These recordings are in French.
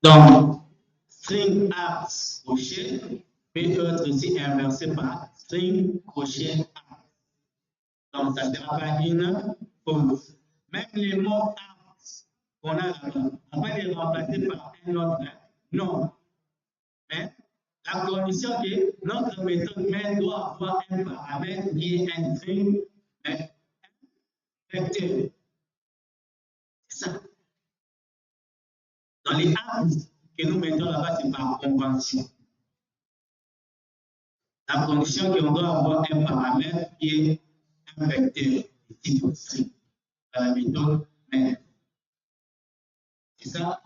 Donc, string arts crochet peut être aussi inversé par string crochet arts. Donc, ça ne sera pas une faute. Même les mots arts qu'on a là, on va les remplacer par un autre. Non. Mais la condition que notre méthode main doit avoir un paramètre qui est un string vecteur. C'est ça. Dans les arts que nous mettons là-bas, c'est par convention. La condition qu'on doit avoir un paramètre qui est un vecteur de type string dans la méthode main. C'est ça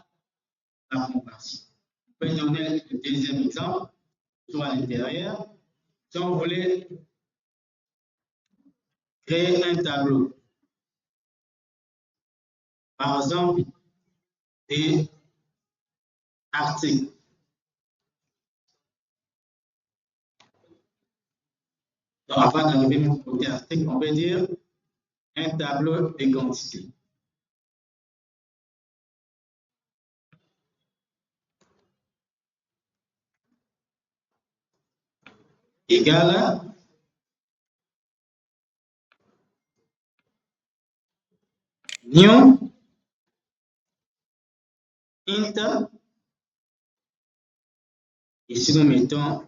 la convention. On peut donner le deuxième exemple, soit à l'intérieur. Si on voulait créer un tableau, par exemple, des articles. Donc, avant d'arriver au côté article, on peut dire un tableau de quantité. Égale new int. Ici, nous mettons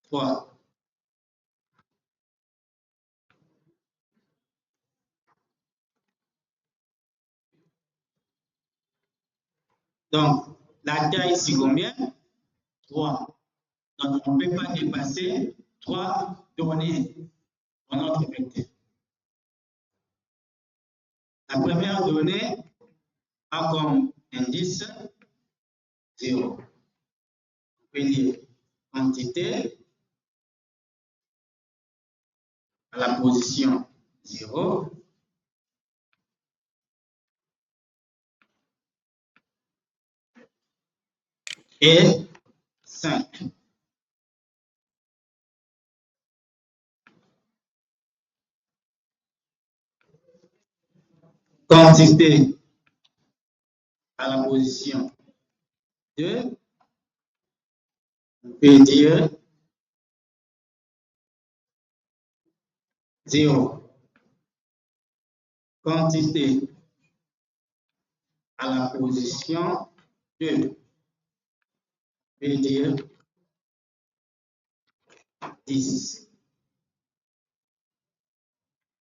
3. Donc, la taille, c'est combien? 3. Donc, on ne peut pas dépasser 3 données dans notre vecteur. La première donnée a comme indice 0. On peut dire quantité à la position 0. Et 5. Quantité à la position 2, on peut dire 0. Quantité à la position 2, on peut dire 10.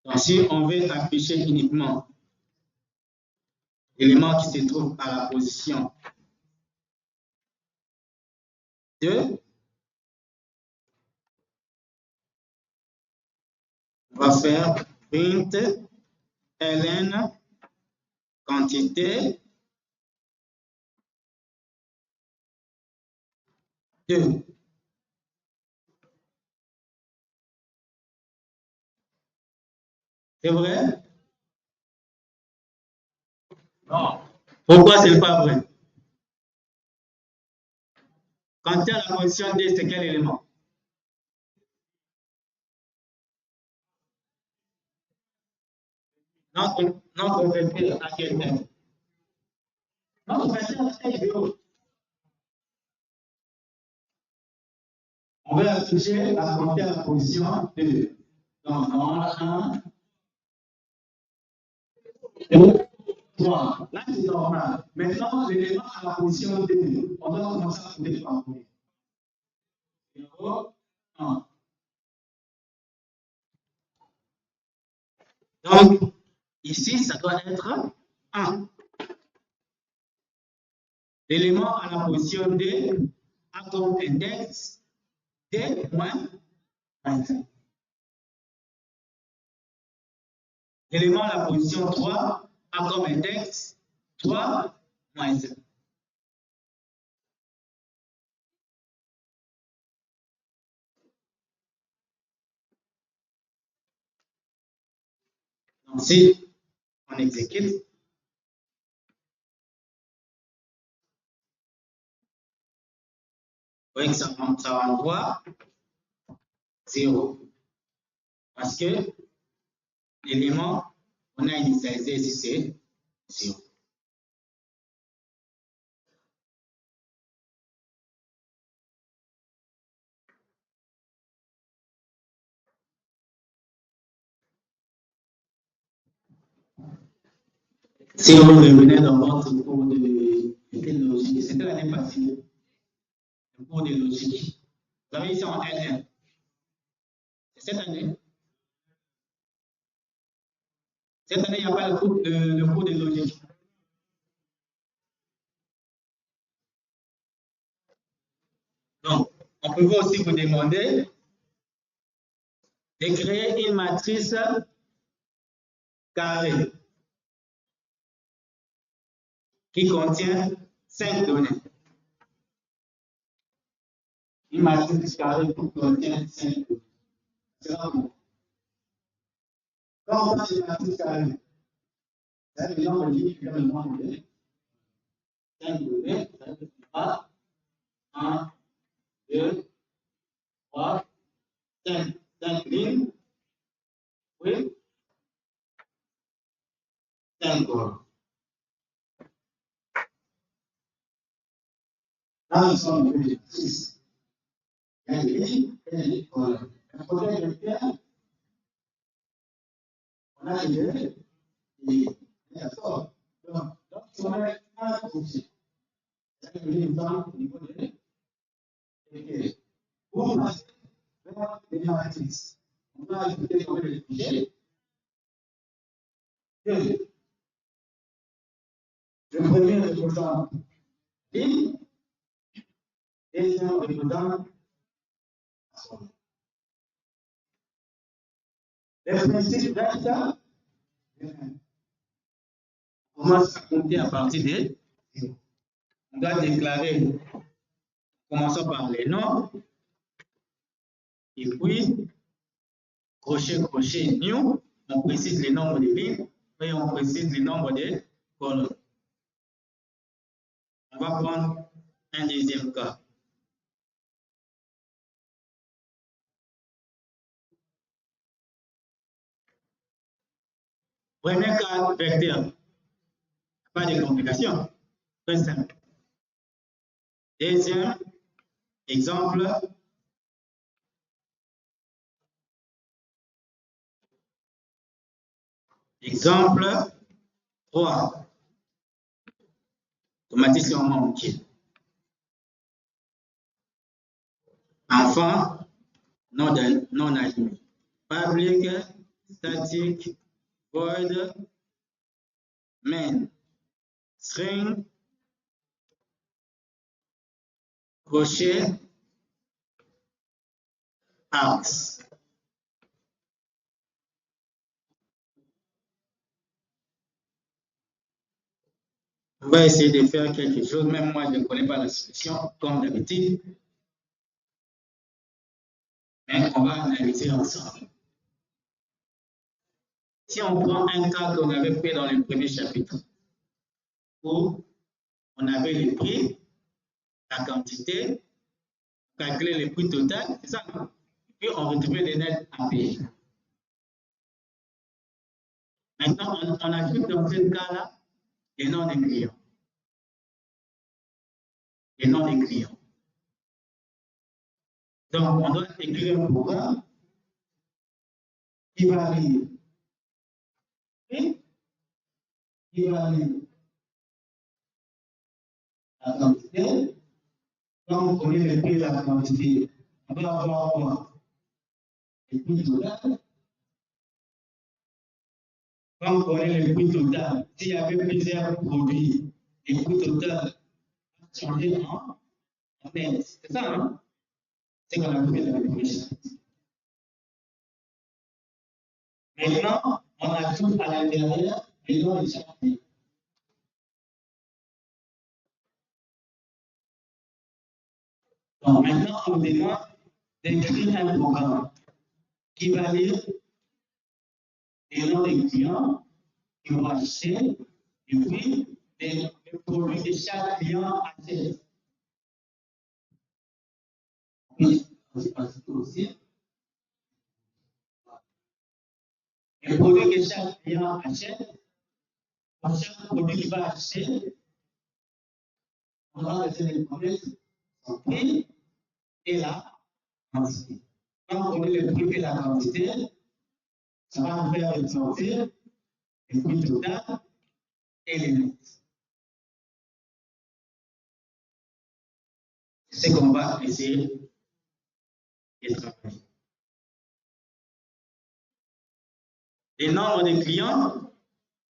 Donc, si on veut afficher uniquement l'élément qui se trouve à la position 2, on va faire print ln quantité 2. C'est vrai? Non. Pourquoi ce n'est pas vrai? Quand tu as la position 2, c'est quel élément? Notre vecteur à quel terme? Notre vecteur est 0. On va afficher la compter à la position 2. Donc, on a 1, 2, 3. Là, c'est normal. Maintenant, l'élément à la position 2, on doit commencer à compter par combien? 0, 1. Donc, ici, ça doit être 1. L'élément à la position 2 a comme index D moins 1. L'élément à la position 3 a comme index 3 moins 1. Donc, si on exécute, vous voyez que ça renvoie 0. Parce que l'élément qu'on a initialisé ici, c'est 0. Si vous revenez dans votre cours de logique, c'était l'année passée, le cours de logique. Vous avez ici en L1. C'est cette année. Cette année, il n'y a pas le cours de logique. Donc, on peut aussi vous demander de créer une matrice carrée qui contient 5 données. Une matrice carrée qui contient 5 données. C'est là où. Quand on parle de matrice carrée, c'est le nombre de lignes qui le nombre de 5 données, ça veut dire 1, 2, 3, 5. 5 lignes. Oui. 5 colonnes. Là, nous sommes au 6. Il y a des lignes et des colonnes. Un projet de pierre, on a des d'accord. Donc, si on a un projet, ça veut dire au niveau de pour passer vers les matrices, on va ajouter comme les projets. Le premier représente ligne, deuxième représente action. Le principe d'acte, on commence à compter à partir de 0. On doit déclarer, commençons par les noms, et puis crochet, crochet, new, on précise le nombre de lignes et on précise le nombre de colonnes. On va prendre un deuxième cas. Premier cas vecteur. Pas de complications. Très simple. Deuxième exemple. Exemple 3. Automatisation entier. Enfant non admis. Public, static, void, main, string, crochet, arcs. On va essayer de faire quelque chose. Même moi, je ne connais pas la solution, comme d'habitude. Mais on va analyser ensemble. Si on prend un cas qu'on avait fait dans le premier chapitre, où on avait le prix, la quantité, calculer le prix total, c'est ça, non? Puis on retrouvait les nets à payer. Maintenant, on ajoute dans ce cas-là les noms des clients. Les noms des clients. Donc, on doit écrire un programme qui varie. Qui varie la quantité. Quand on connaît le prix de la quantité, on va avoir quoi? Le prix total. Quand on connaît le prix total, s'il y avait plusieurs produits, le prix total va changer en net. C'est ça, non? C'est qu'on a fait dans le premier chapitre. Maintenant, on ajoute à l'intérieur les noms de chaque pays. Donc maintenant, on nous demande d'écrire un programme qui va lire les noms des clients qui vont acheter et puis les produits de chaque client achète. Oui, aussi. Les produits que chaque client achète chaque produit qu'il va acheter, on va laisser les produits, son prix et la quantité. Quand on connaît le prix et la quantité, ça va nous faire ressortir le prix total et les nets. C'est ce qu'on va essayer de travailler. Le nombre de clients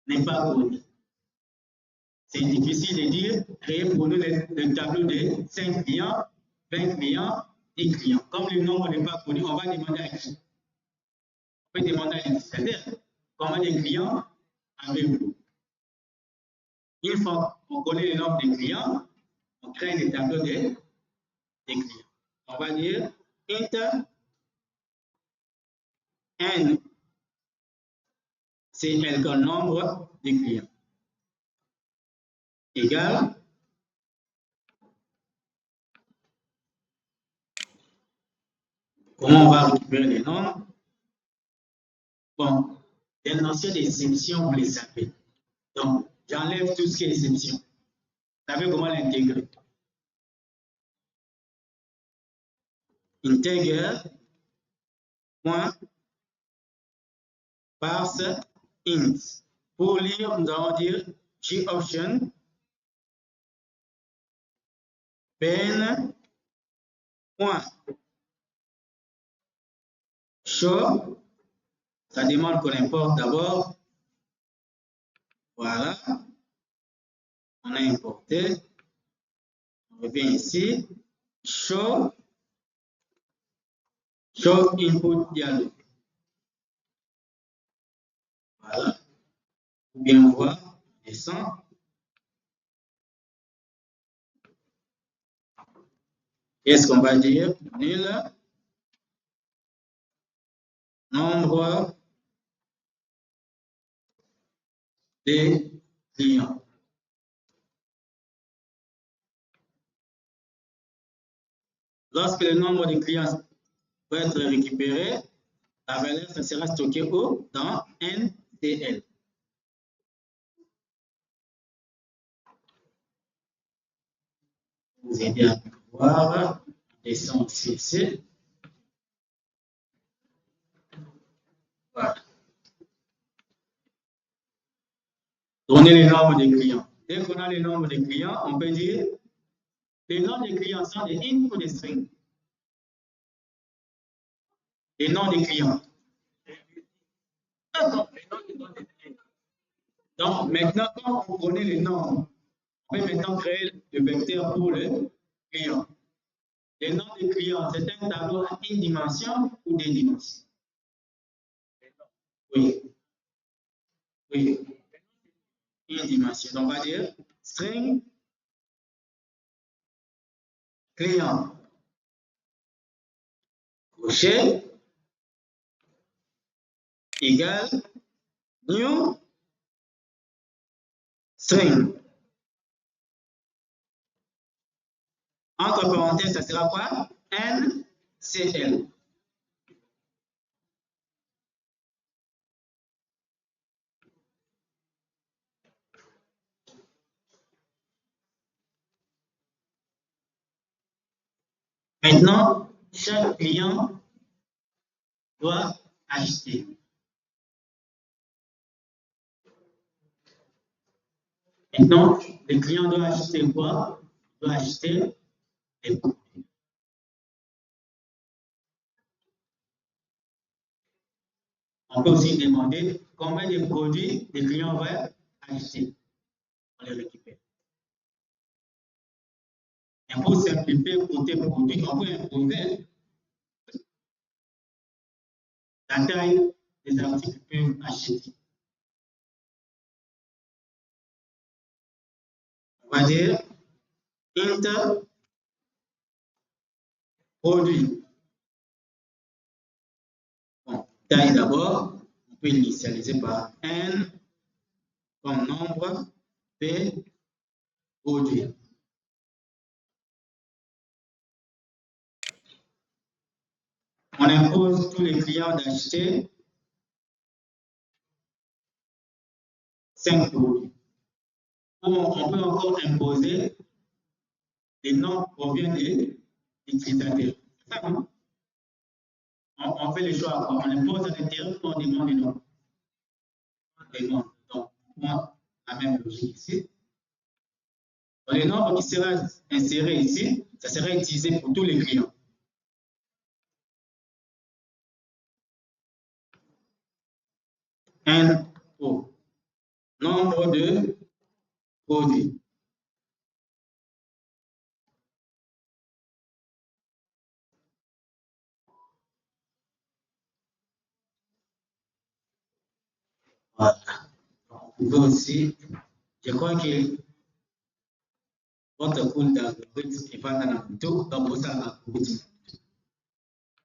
n'est pas connu. C'est difficile de dire, créer pour nous le tableau de 5 clients, 20 clients, 10 clients. Comme le nombre n'est pas connu, on va demander à qui? On peut demander à l'utilisateur combien de clients avez-vous? Une fois qu'on connaît le nombre de clients, on crée le tableau de clients. On va dire int n, c'est le nombre de clients, égal comment on va récupérer les nombres? Bon, les notions d'exception, vous les savez. Donc, j'enlève tout ce qui est exception. Vous savez comment l'intégrer? Integer, point, parse, int. Pour lire, nous allons dire G-option, pen, point, show. Ça demande qu'on importe d'abord. Voilà. On a importé. On revient ici. Show input dialog. Voilà. Ou bien on va descendre. Qu'est-ce qu'on va dire? Nul nombre de clients. Lorsque le nombre de clients peut être récupéré, la valeur ça sera stockée où? Dans NCL. Vous aider à voir. Descends ici. Voilà. Donnez le nombre de clients. Dès qu'on a le nombre de clients, on peut dire les noms des clients sont des int ou des strings. Les noms des clients. Donc, maintenant, quand on connaît les noms, on peut maintenant créer le vecteur pour le client. Les noms des clients, c'est un tableau à une dimension ou deux dimensions? Oui. Oui. Une dimension. Donc, on va dire string client. Crochet égale new string. Entre parenthèses, ça sera quoi? NCL. Maintenant, chaque client doit acheter. Maintenant, le client doit acheter quoi? Il doit acheter des produits. On peut aussi demander combien de produits le client va acheter. On les récupère. Et pour simplifier côté produit, on peut imposer la taille des articles peuvent acheter. On va dire int produit. Bon, taille d'abord, on peut initialiser par n comme nombre de produits. On impose tous les clients d'acheter 5 produits. On peut encore imposer les noms proviennent des utilisateurs. C'est ça, non? On fait le choix. On impose à l'intérieur, on demande les noms. Donc, moi, la même logique ici. Donc, le nombre qui sera inséré ici, ça sera utilisé pour tous les clients. N pour nombre de produits. Voilà. On peut aussi, je crois que votre cours d'algorithme est pas dans le tout, donc pour ça, l'algorithme.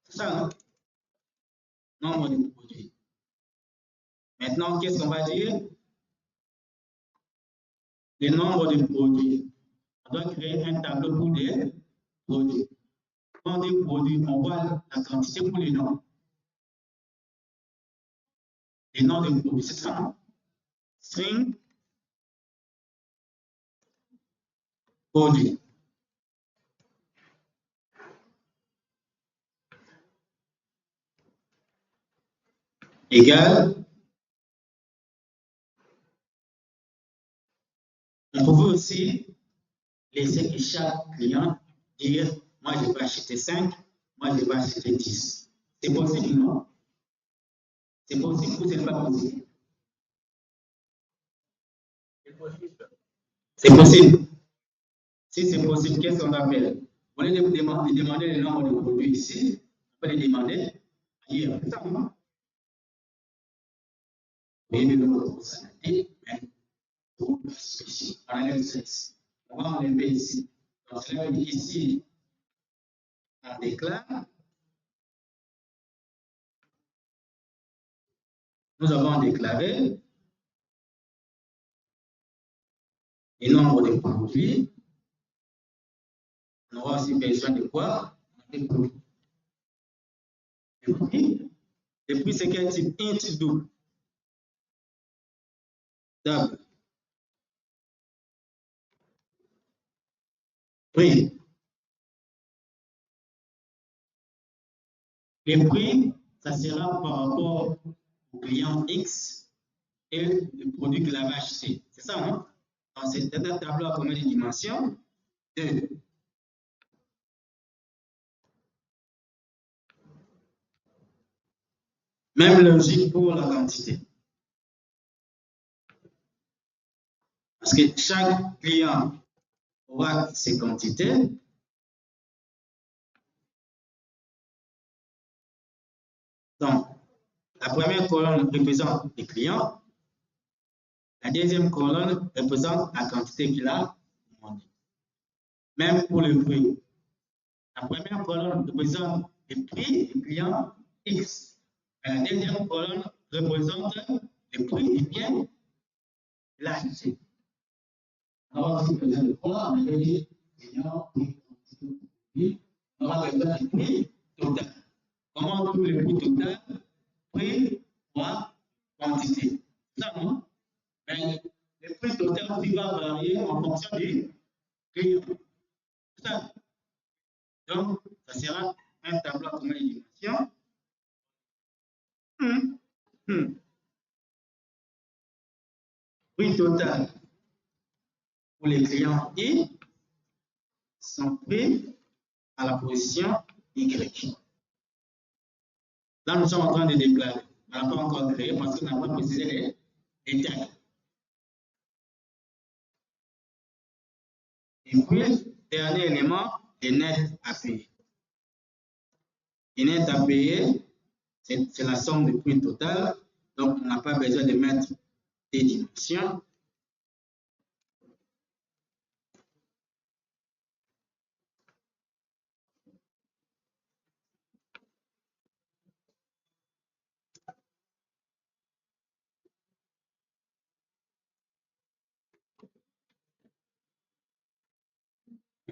C'est ça, non? Nombre de produits. Maintenant, qu'est-ce qu'on va dire? Le nombre de produits. On doit créer un tableau pour les produits. Quand on dit produits, on voit la quantité pour les noms. Les noms de produits, c'est ça, non? String produit. Égal. On pouvait aussi laisser que chaque client dire, moi je vais acheter 5, moi je vais acheter 10. C'est possible, non? C'est possible ou ce n'est pas possible? C'est possible. Si c'est possible, qu'est-ce qu'on va faire? Au lieu de demander le nombre de produits ici, on peut les demander ailleurs. C'est ça, non? Oui, mais nous, ça a été, mais pour ceci, on enlève ceci. On va enlever ici. Donc, cela veut dire ici, on déclare. Nous avons déclaré le nombre de produits. On aura aussi besoin de quoi? Des produits. Et puis, c'est quel type? Int double. Double. Prix. Le prix, ça sera par rapport au client X et le produit qu'il avait acheté. C'est ça, non? Donc, c'est un tableau à combien de dimensions? 2. Même logique pour la quantité. Parce que chaque client aura ses quantités. Donc, la première colonne représente les clients. La deuxième colonne représente la quantité qu'il a demandé. Même pour le prix. La première colonne représente le prix du client X. La deuxième colonne représente le prix du bien qu'il a acheté. Alors, si vous avez le quoi, on va dire client prix. On va besoin du prix total. Comment on trouve le prix total? Prix fois quantité. Ça, non? Mais le prix total aussi va varier en fonction du client. Ça. Donc, ça sera un tableau à combien de dimensions? Prix total pour les clients I sont pris à la position Y. Là, nous sommes en train de déclarer. On n'a pas encore créé parce qu'on n'a pas précisé les tailles. Et puis, dernier élément, les nets à payer. Les nets à payer, c'est la somme du prix total. Donc, on n'a pas besoin de mettre des dimensions.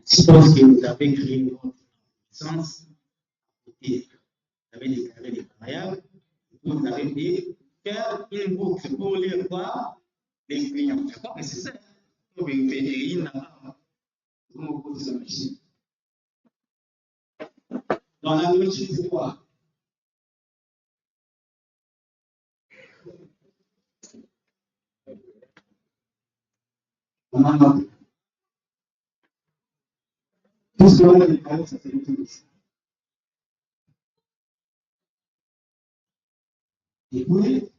Suppose que vous avez créé votre licence, vous avez déclaré des variables, vous avez dit faire une boucle pour lire quoi? Les clients. C'est pas nécessaire. pour vérifier comment vous ça ici. Dans la logique, c'est quoi? On a noté. Tout ce qu'on a déclaré, ça fait l'utilisation. Et puis,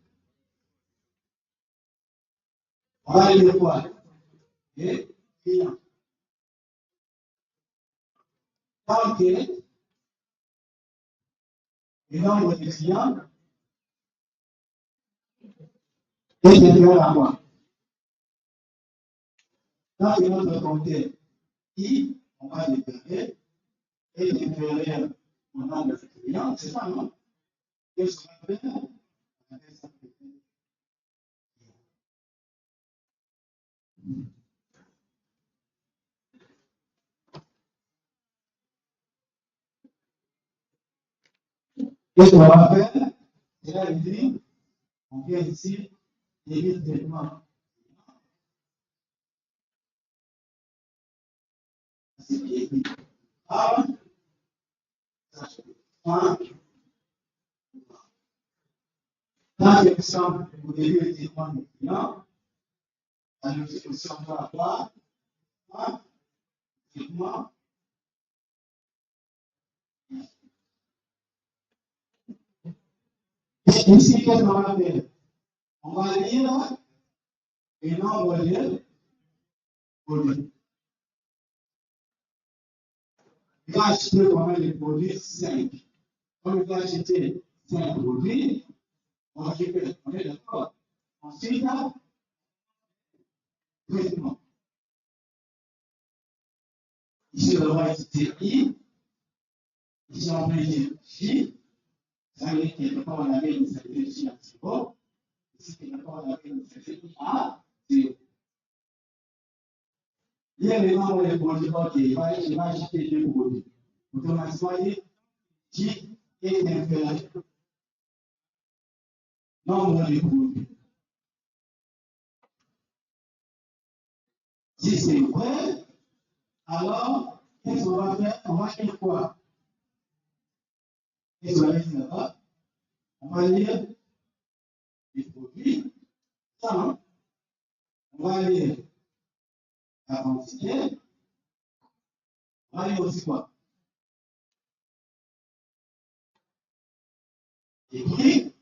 on va aller voir. Et client. Tant que le nombre de clients est inférieur à moi. Quand notre compteur I, on va déclarer, est inférieur au nombre de clients, c'est ça, non? Qu'est-ce qu'on va faire? Qu'est-ce qu'on va faire? Et là, il dit, on vient ici, immédiatement. C'est bien dit. Ah, dans l'exemple, au début, il dit quoi le client? La notification va avoir, effectivement, ici, qu'est-ce qu'on va faire? On va lire le nombre de produits. Il va acheter combien de produits? 5. Comme il va acheter 5 produits, on récupère. On est d'accord? Ensuite, traitement. Ici, on va utiliser I. Ici, on peut dire J. Ça veut dire que quand on avait une certaine J à 0, ici, quand on avait une certaine I à 0. Il y a le nombre de produits, ok, il va acheter 2 produits. Automatiquement, J est inférieur. Nombre de produits. Si c'est vrai, alors, qu'est-ce qu'on va faire? On va faire quoi? Qu'est-ce qu'on va dire là-bas? On va lire les produits. Ça, non? On va lire la quantité. On va lire aussi quoi? Et puis,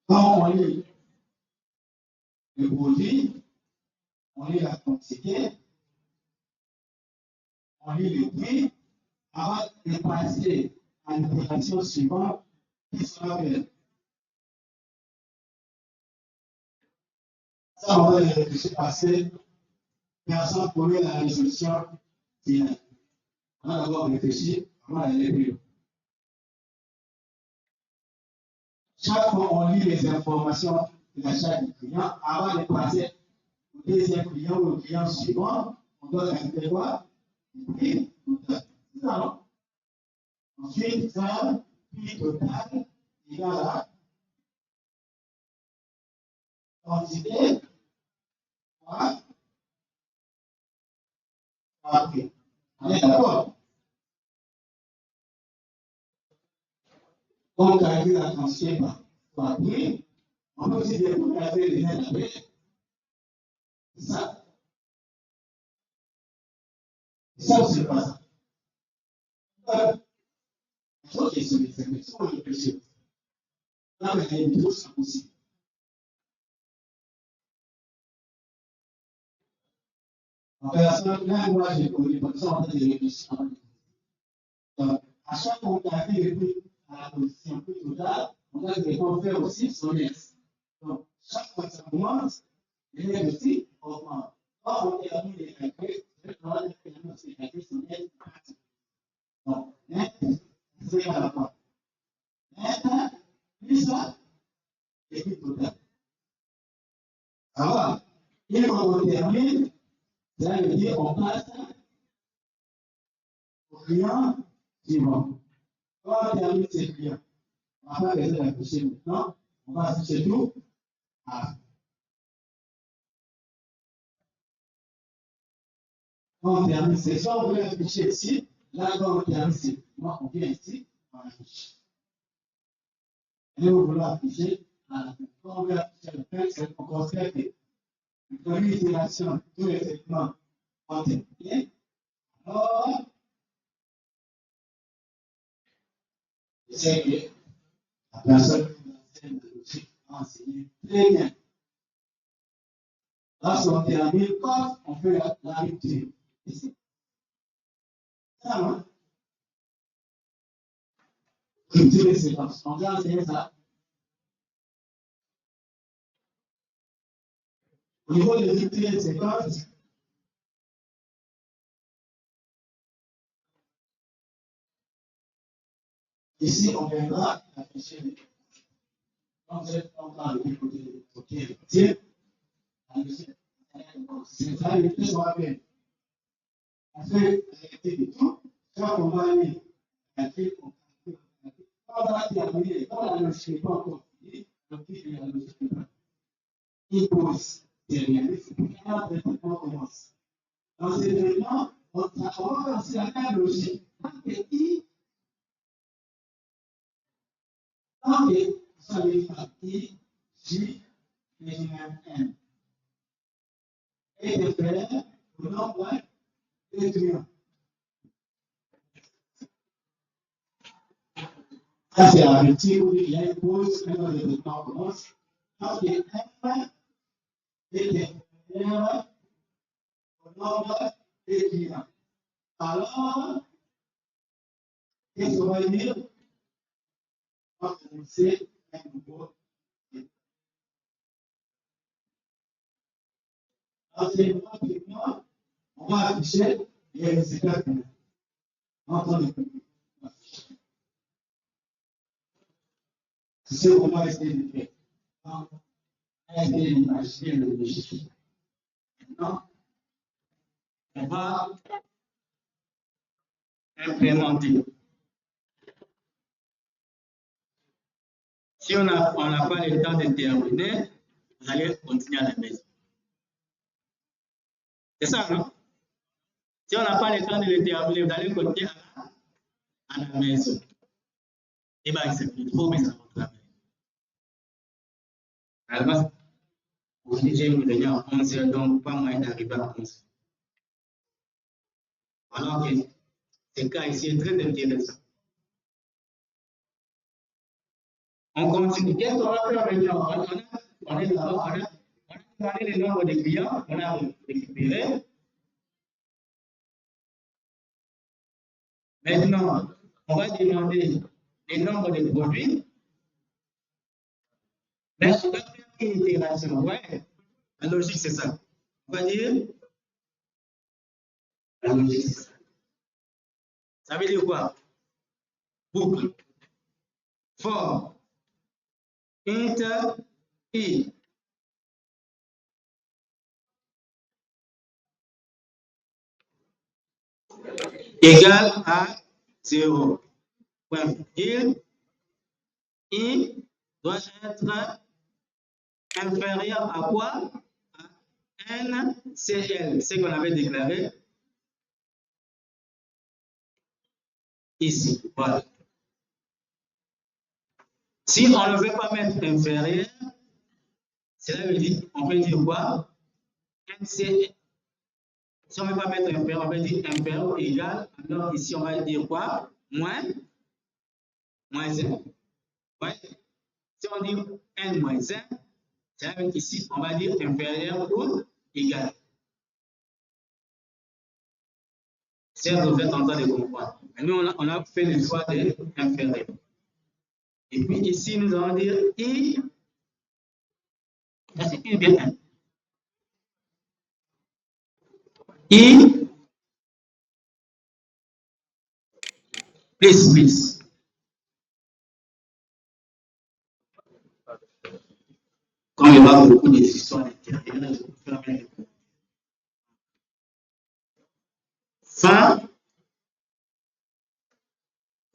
quand on lit le produit, on lit la quantité, on lit le prix, avant de passer à l'opération suivante, qu'est-ce qu'on va faire? Ça, on va y réfléchir parce que personne ne connaît la résolution finale. On va d'abord réfléchir avant d'aller plus loin. Chaque fois on lit les informations de l'achat du client, avant de passer au deuxième client ou au client suivant, on doit ajouter quoi? Le prix total. C'est ça, non? Ensuite, faire prix total égal à quantité fois prix. On est d'accord? On calcule la quantité par prix. On peut aussi calculer les net avec. C'est ça. Ça, c'est pas ça. Il faut qu'il y ait des expressions et des choses. Là, il y a une chose possible. En personne, là, moi, j'ai connu comme ça en fait des réflexions. Donc, à chaque fois qu'on a fait le prix à la position prix totale, on a des faire aussi son S. Donc, chaque fois que ça commence, les net aussi augmentent. Quand on termine les calculs, on va terminer les calculs sur net. Donc, net, c'est à la fois. Net, plus ça, et puis total. Alors, et quand on termine, ça veut dire qu'on passe au client suivant. Quand on termine ces clients, on va pas laisser la coucher maintenant, on va afficher tout. Ah. Quand on termine, c'est soit on veut afficher ici, là, quand on termine, c'est moi, on vient ici, on affiche. Et vous voulez afficher, quand on veut afficher le texte, c'est qu'on considère que dans l'itération, tous les segments ont été bien. Alors, c'est que la personne qui va enseigner très bien. Là, si on termine, quand on fait la rupture, ici. Ça, non? Rupture de séquence. On va enseigner ça. Au niveau de rupture de séquence, ici, on viendra afficher les. Donc, on va le côté tiens. C'est ça, le plus on va faire. On fait l'arrêté de tout. Soit on va aller arrêter, on va terminer. Quand la logique n'est pas encore finie, donc il y a la logique. Il pose derrière lui, c'est pour qu'il y ait on commence. Dans ces éléments, on va faire aussi la même logique. Tant que ça veut dire I, J, et M. Et de faire le nombre d'étudiants. Ça, c'est la métier où il y a une pause, un développement commence. Tant que M est inférieur au nombre d'étudiants. Alors, qu'est-ce qu'on va dire? On va commencer un nouveau. Enseignement, on va afficher les résultats finaux. Entendez. C'est ce qu'on va essayer de faire. On va essayer d'imaginer le logiciel. Maintenant, on va implémenter. Si on n'a pas le temps de terminer, vous allez continuer à la maison. C'est ça, non? Si on n'a pas le temps de le terminer, vous allez continuer à la maison. Et bien, il faut mettre ça au travail. Alors, aujourd'hui, j'ai une réunion à 11h, donc pas moyen d'arriver à 11h. Alors que ce cas ici est très intéressant. On continue. Qu'est-ce qu'on va faire maintenant? On est là-bas, on a demandé le nombre de clients, on a récupéré. Maintenant, on va demander le nombre de produits. Mais on va faire une itération. Ouais, la logique, c'est ça. On va dire la logique, c'est ça. Ça veut dire quoi? Boucle. For. Inter. I. Égal à 0. Point. I doit être inférieur à quoi? À NCL, ce qu'on avait déclaré ici. Voilà. Si on ne veut pas mettre inférieur, cela veut dire, on peut dire quoi? NCL. Si on ne veut pas mettre inférieur, on peut dire inférieur ou égal. Alors ici, on va dire quoi? Moins 1. Ouais. Si on dit n moins 1, cela veut dire ici, on va dire inférieur ou égal. Certes, vous êtes en train de comprendre. Mais nous, on a fait le choix de inférieur. Et puis ici, nous allons dire I. Là, c'est I bien 1. I plus. Quand il y aura beaucoup de décisions à l'intérieur, je peux faire bien.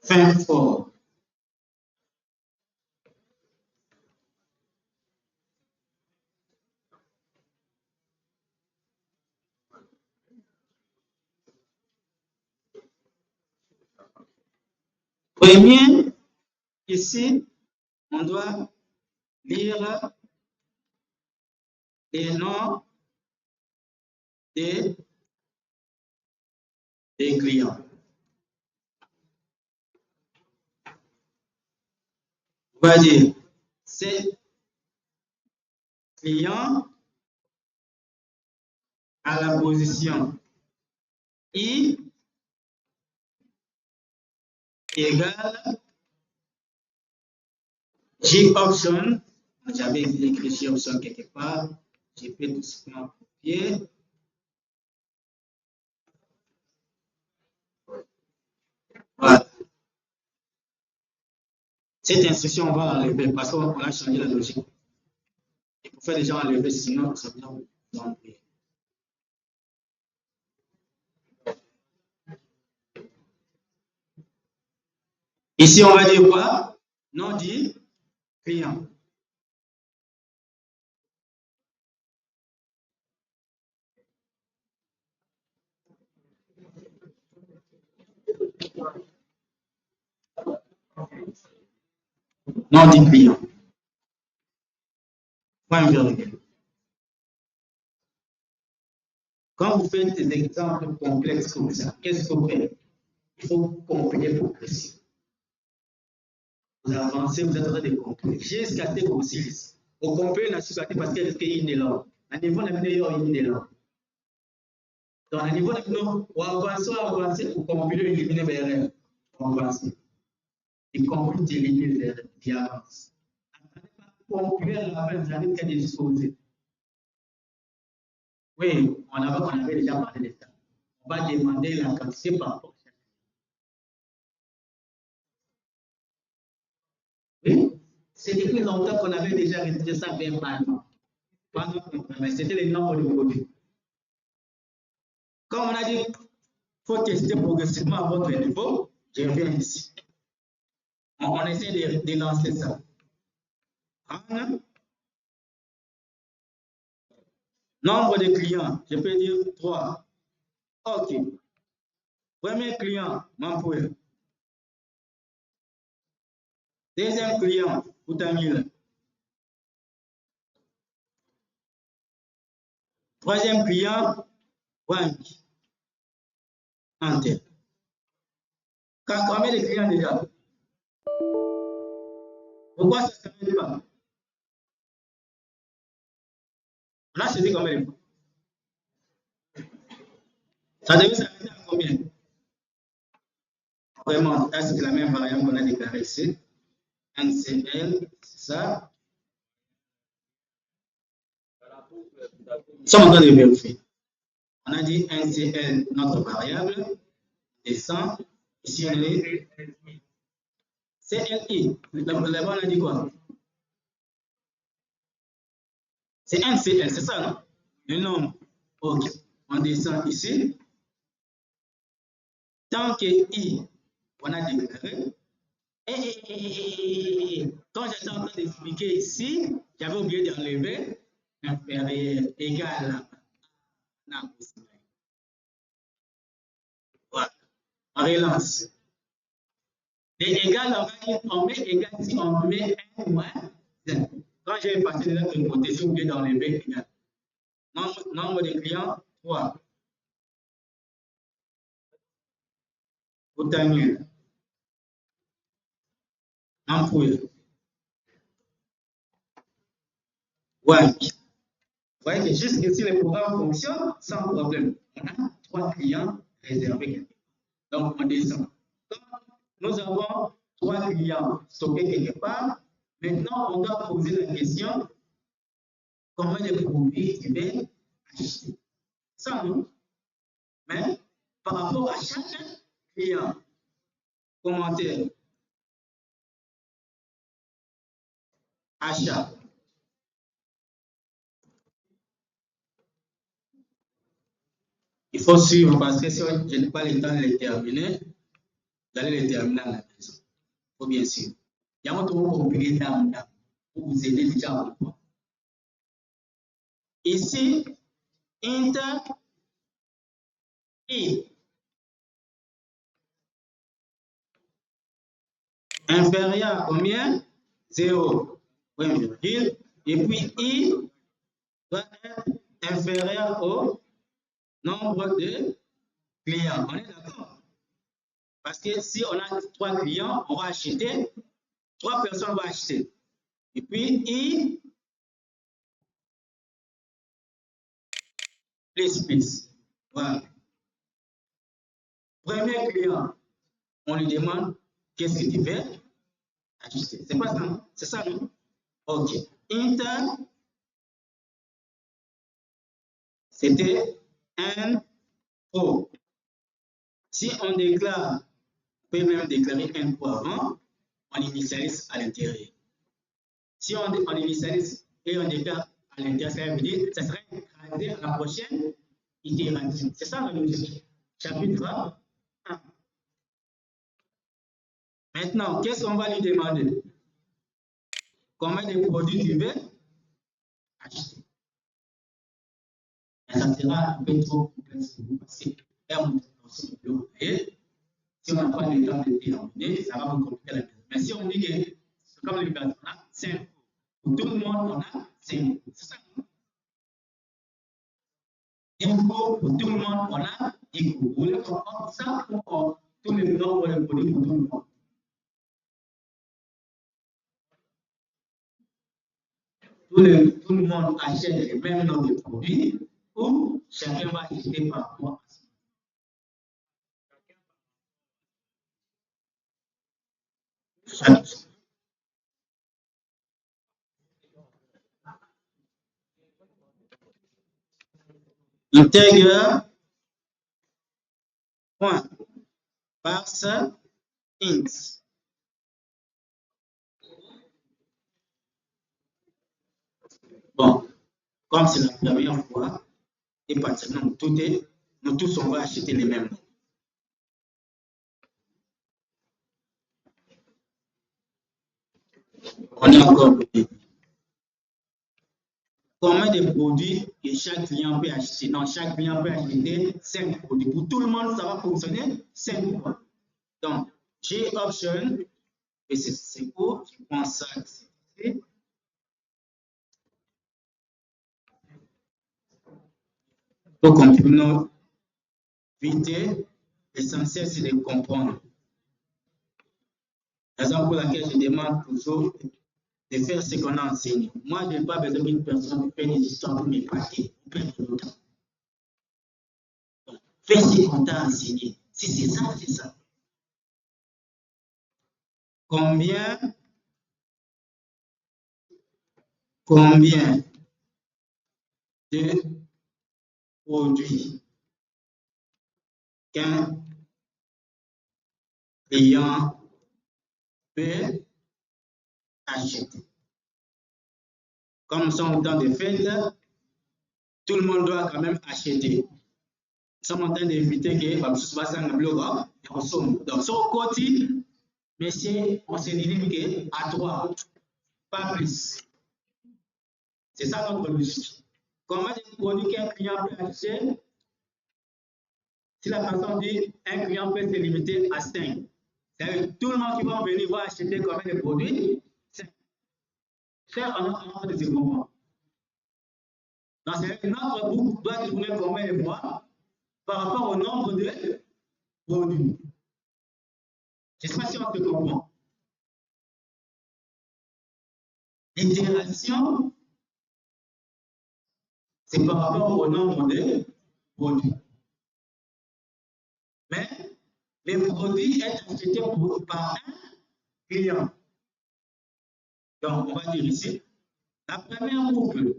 Fin fort. Premier, ici, on doit lire les noms des clients. On va dire, c'est client à la position I égale J option. J'avais écrit J option quelque part. J'ai fait tout simplement copier. Voilà. Cette instruction, on va l'enlever parce qu'on a changé la logique. Il faut faire déjà enlever, sinon ça va vous enlever. Ici, on va dire quoi? Nom dit client. Nom dit client. Point virgule. Quand vous faites des exemples complexes comme ça, qu'est-ce qu'il faut faire? Il faut compiler progressivement. Vous avancez, vous êtes en train de compiler. J'ai escaté aussi. Au compiler, n'a pas parce qu'il y a une langue. À niveau de une langue. Donc, à niveau de nous, on avancer, pour compiler, éliminer les erreurs. On avance. Et compile, éliminer les erreurs. Et avance. Compiler à la fin, vous avez qu'à disposer. Oui, on avait déjà parlé de ça. On va demander la quantité par rapport. Oui, c'est depuis longtemps qu'on avait déjà retiré ça verbalement. Mais c'était le nombre de produits. Comme on a dit, il faut tester progressivement à votre niveau, je reviens ici. On essaie de lancer ça. Nombre de clients, je peux dire 3. OK. Premier client, Mampoué. Deuxième client, Outamil. Troisième client, Wank. Ante. Combien de clients déjà? Pourquoi ça ne s'appelle pas? On a saisi combien de fois? Ça devait s'arrêter à combien? Vraiment, c'est la même variable qu'on a déclarée ici. NCL, c'est ça. Ça, on doit vérifier. On a dit NCL, notre variable, descend. Ici, on est CLI. Là-bas, on a dit quoi? C'est NCL, c'est ça, non? Le nombre. OK. On descend ici. Tant que I, on a déclaré. Quand j'étais en train d'expliquer ici, j'avais oublié d'enlever inférieur égal à. Voilà. On relance. Et égal, on met égal si on met 1 moins 0. Quand j'ai passé de l'autre côté, j'ai oublié d'enlever égal. Nombre de clients, 3. Outamil. Ampoule. Wank. Vous voyez que juste ici, le programme fonctionne sans problème. On a 3 clients réservés. Donc, on descend. Donc, nous avons 3 clients stockés quelque part. Maintenant, on doit poser la question combien de produits tu veux acheter. Ça, non. Mais par rapport à chaque client, commentaire, achat. Il faut suivre parce que si je n'ai pas le temps de les terminer, d'aller les terminer à la maison. Il faut bien suivre. Il y a un autre compliqué pour vous aider déjà à comprendre. Ici, Inter I. inférieur à combien? 0, point virgule. Et puis I doit être inférieur au nombre de clients. On est d'accord? Parce que si on a 3 clients, on va acheter, 3 personnes vont acheter. Et puis I plus. Voilà. Premier client, on lui demande qu'est-ce que tu veux acheter. C'est pas ça, non? C'est ça, non? OK. Inter, c'était un pro. Si on déclare, on peut même déclarer un pro avant, on initialise à l'intérieur. Si on initialise et on déclare à l'intérieur, ça veut dire que ça serait écrasé à la prochaine itération. C'est ça la logique. Chapitre 1. Maintenant, qu'est-ce qu'on va lui demander? Combien de produits tu veux acheter? Mais ça sera un peu trop complexe pour vous parce que si on n'a pas le temps de déterminer, ça va vous compliquer la vie. Mais si on dit que c'est comme les personnes, on a 5. Pour tout le monde, on a 5. C'est ça. Pour tout le monde, on a 10 coups. Vous voulez comprendre ça pour tous les nombres de produits pour tout le monde? Tout le monde achète les mêmes nombres de produits ou chacun va acheter par rapport à ça. Intègre point parse int. Bon, comme c'est la première fois, et pratiquement nous tous on va acheter les mêmes. On est encore au début. Combien de produits que chaque client peut acheter? Non, chaque client peut acheter 5 produits. Pour tout le monde, ça va fonctionner 5 fois. Donc, G option, et c'est court, je prends ça ici. Pour comprendre vite, l'essentiel c'est de comprendre. Raison pour laquelle je demande toujours de faire ce qu'on a enseigné. Moi, je n'ai pas besoin qu'une personne fasse des histoires pour m'épater, pour perdre le temps. Fais ce qu'on t'a enseigné. Si c'est ça, c'est ça. Combien de produits qu'un client peut acheter? Comme nous sommes au temps de fête, tout le monde doit quand même acheter. Nous sommes en train d'éviter que donc, sur le côté, monsieur, on se limite à 3, pas plus. C'est ça notre logique. Comment de produits qu'un client peut acheter? Si la personne dit un client peut se limiter à 5, c'est-à-dire tout le monde qui va venir va acheter combien de produits? 5. Faire un ordre de ce moment. Donc, notre groupe doit tourner combien de mois par rapport au nombre de produits. Je ne sais pas si on se comprend. L'itération, c'est par rapport au nombre de produits. Mais les produits sont achetés par un client. Donc, on va dire ici, la première boucle,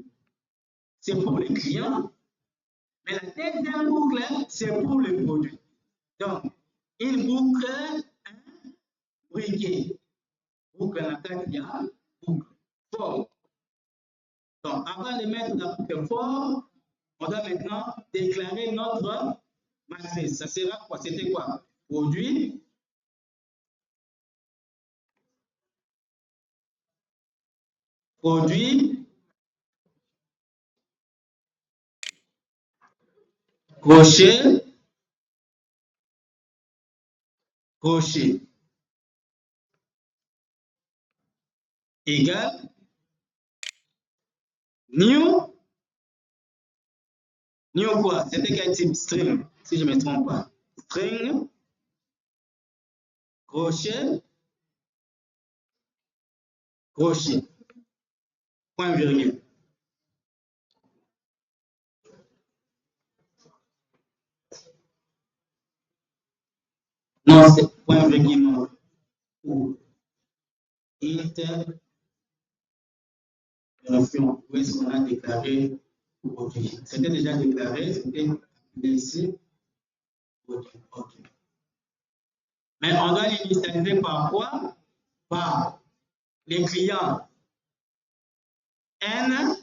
c'est pour les clients, mais la deuxième boucle, c'est pour les produits. Donc, une boucle, un briquet. Boucle en attaque, il y a boucle fort. Donc, avant de mettre la boucle fort, on doit maintenant déclarer notre matrice. Ça sera quoi? C'était quoi? Produit. Produit. Crochet. Crochet. égale new quoi? C'était quel type string, si je ne me trompe pas. String, crochet, point virgule. Non, c'est point virgule, non. Ou interruption. Où est-ce qu'on a déclaré produit? C'était déjà déclaré, c'était ici. OK. Mais on doit l'initialiser par quoi? Par les clients N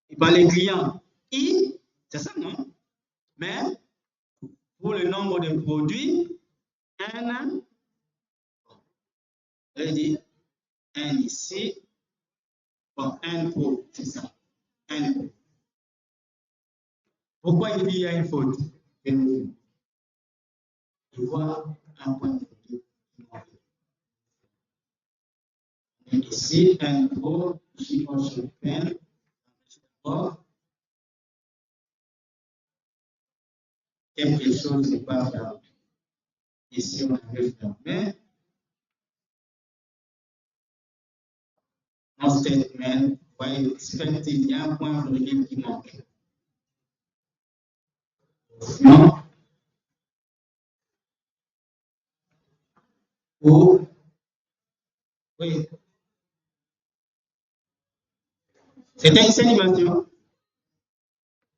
et par les clients I. C'est ça, non? Mais pour le nombre de produits, N, je dis N ici. Bon, N pro, c'est ça. N pro. Pourquoi il dit qu'il y a une faute? Je vois un point de vue. Ici, N pro, ici, on se peine. D'abord, quelque chose n'est pas fermé. Ici, on avait fermé. Dans statement, vous voyez, expected, il y a un point virgule qui manque. Non. Ou, oui. C'était une animation.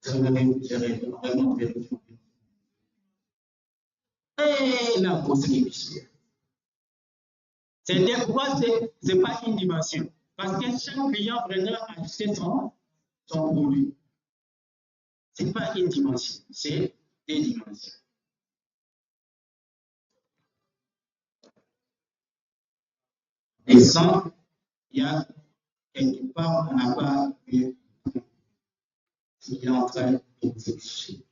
J'avais vraiment vérifié. Et la possibilité. C'est pourquoi ce n'est pas une dimension. Parce que chaque client viendra acheter son produit. Ce n'est pas une dimension, c'est des dimensions. Exemple, il y a quelque part, on n'a pas vu qui est en train d'exécuter.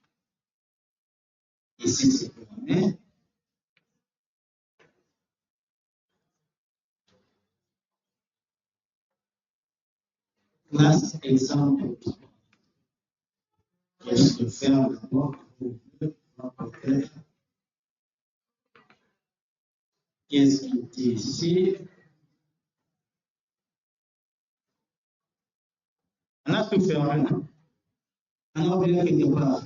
Ici, c'est fermé. Classe exemple. Je vais faire d'abord qu'est-ce qui dit ici? On a tout fermé, non? On a oublié quelque part.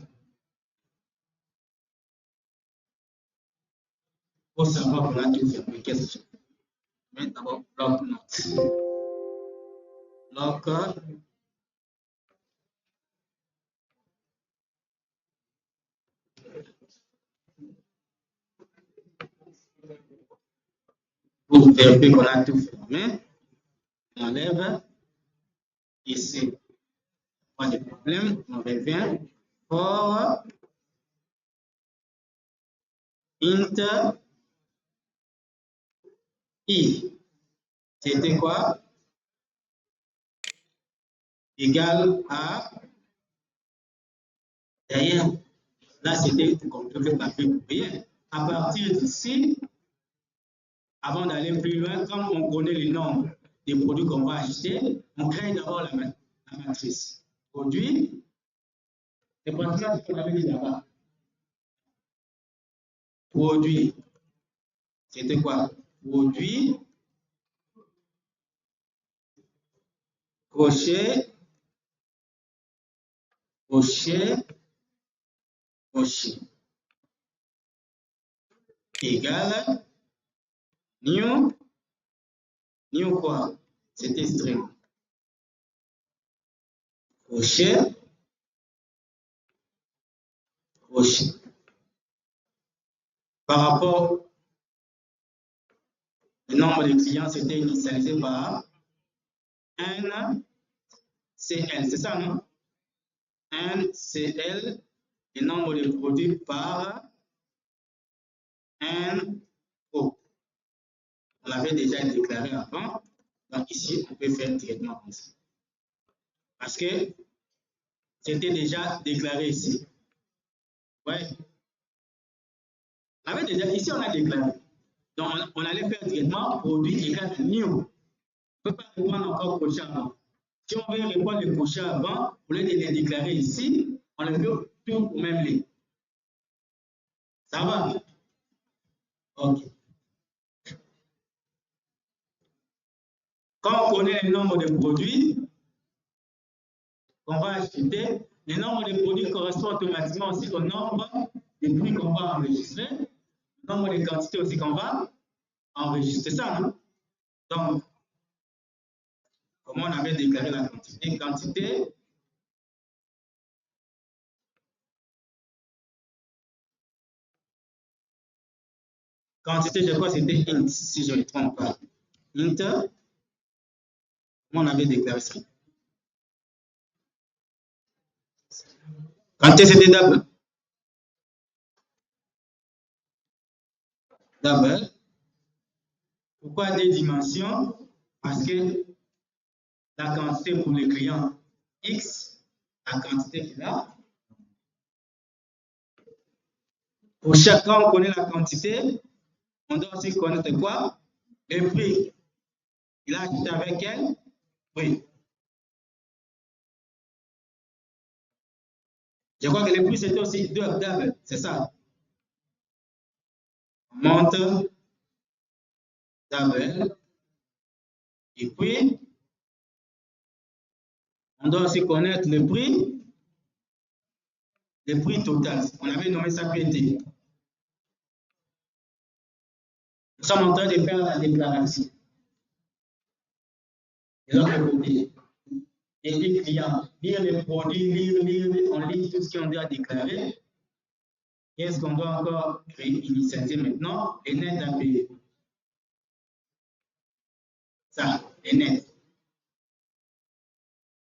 Pour savoir qu'on a tout fermé, qu'est-ce que je fais? Mais d'abord, bloc note. Bloc. Pour vérifier qu'on a tout fermé, on enlève ici. Pas de problème, on revient. For int I. C'était quoi? Égal à. Derrière, là c'était compliqué par rien. À partir d'ici, avant d'aller plus loin, comme on connaît le nombre des produits qu'on va acheter, on crée d'abord la matrice. Produit, c'est pratiquement ce qu'on avait dit là-bas. Produit, c'était quoi? Produit, crochet, égale new quoi? C'était string. Crochet. Par rapport au nombre de clients, c'était initialisé par N, CL, c'est ça, non? N, CL, le nombre de produits par N, O. On l'avait déjà déclaré avant, donc ici, on peut faire directement comme ça. Parce que c'était déjà déclaré ici. Ouais. On avait déjà, ici, on a déclaré. Donc, on allait faire directement produit égal à new. On ne peut pas répondre encore coché avant. Si on veut répondre le coché avant, au lieu de les déclarer ici, on le fait tout au même ligne. Ça va? OK. Quand on connaît le nombre de produits qu'on va acheter, le nombre de produits correspond automatiquement aussi au nombre de prix qu'on va enregistrer, le nombre de quantités aussi qu'on va enregistrer. Ça, non? Donc, comment on avait déclaré la quantité? Quantité, je crois que c'était int, si je ne me trompe pas. Int, comment on avait déclaré ça? Quantité, c'était double. Double. Pourquoi des dimensions? Parce que la quantité pour le client X, la quantité qu'il a. Pour chacun, on connaît la quantité. On doit aussi connaître quoi? Le prix. Il a acheté avec quel prix? Je crois que le prix, c'était aussi double. C'est ça. Monte, double. Et puis, on doit aussi connaître le prix total. On avait nommé ça PT. Nous sommes en train de faire la déclaration. Et donc, le côté. Et les clients, lire les produits, lire, on lit tout ce qu'on doit déclarer. Qu'est-ce qu'on doit encore créer, initialiser maintenant? Les nets à payer. Ça, les nets.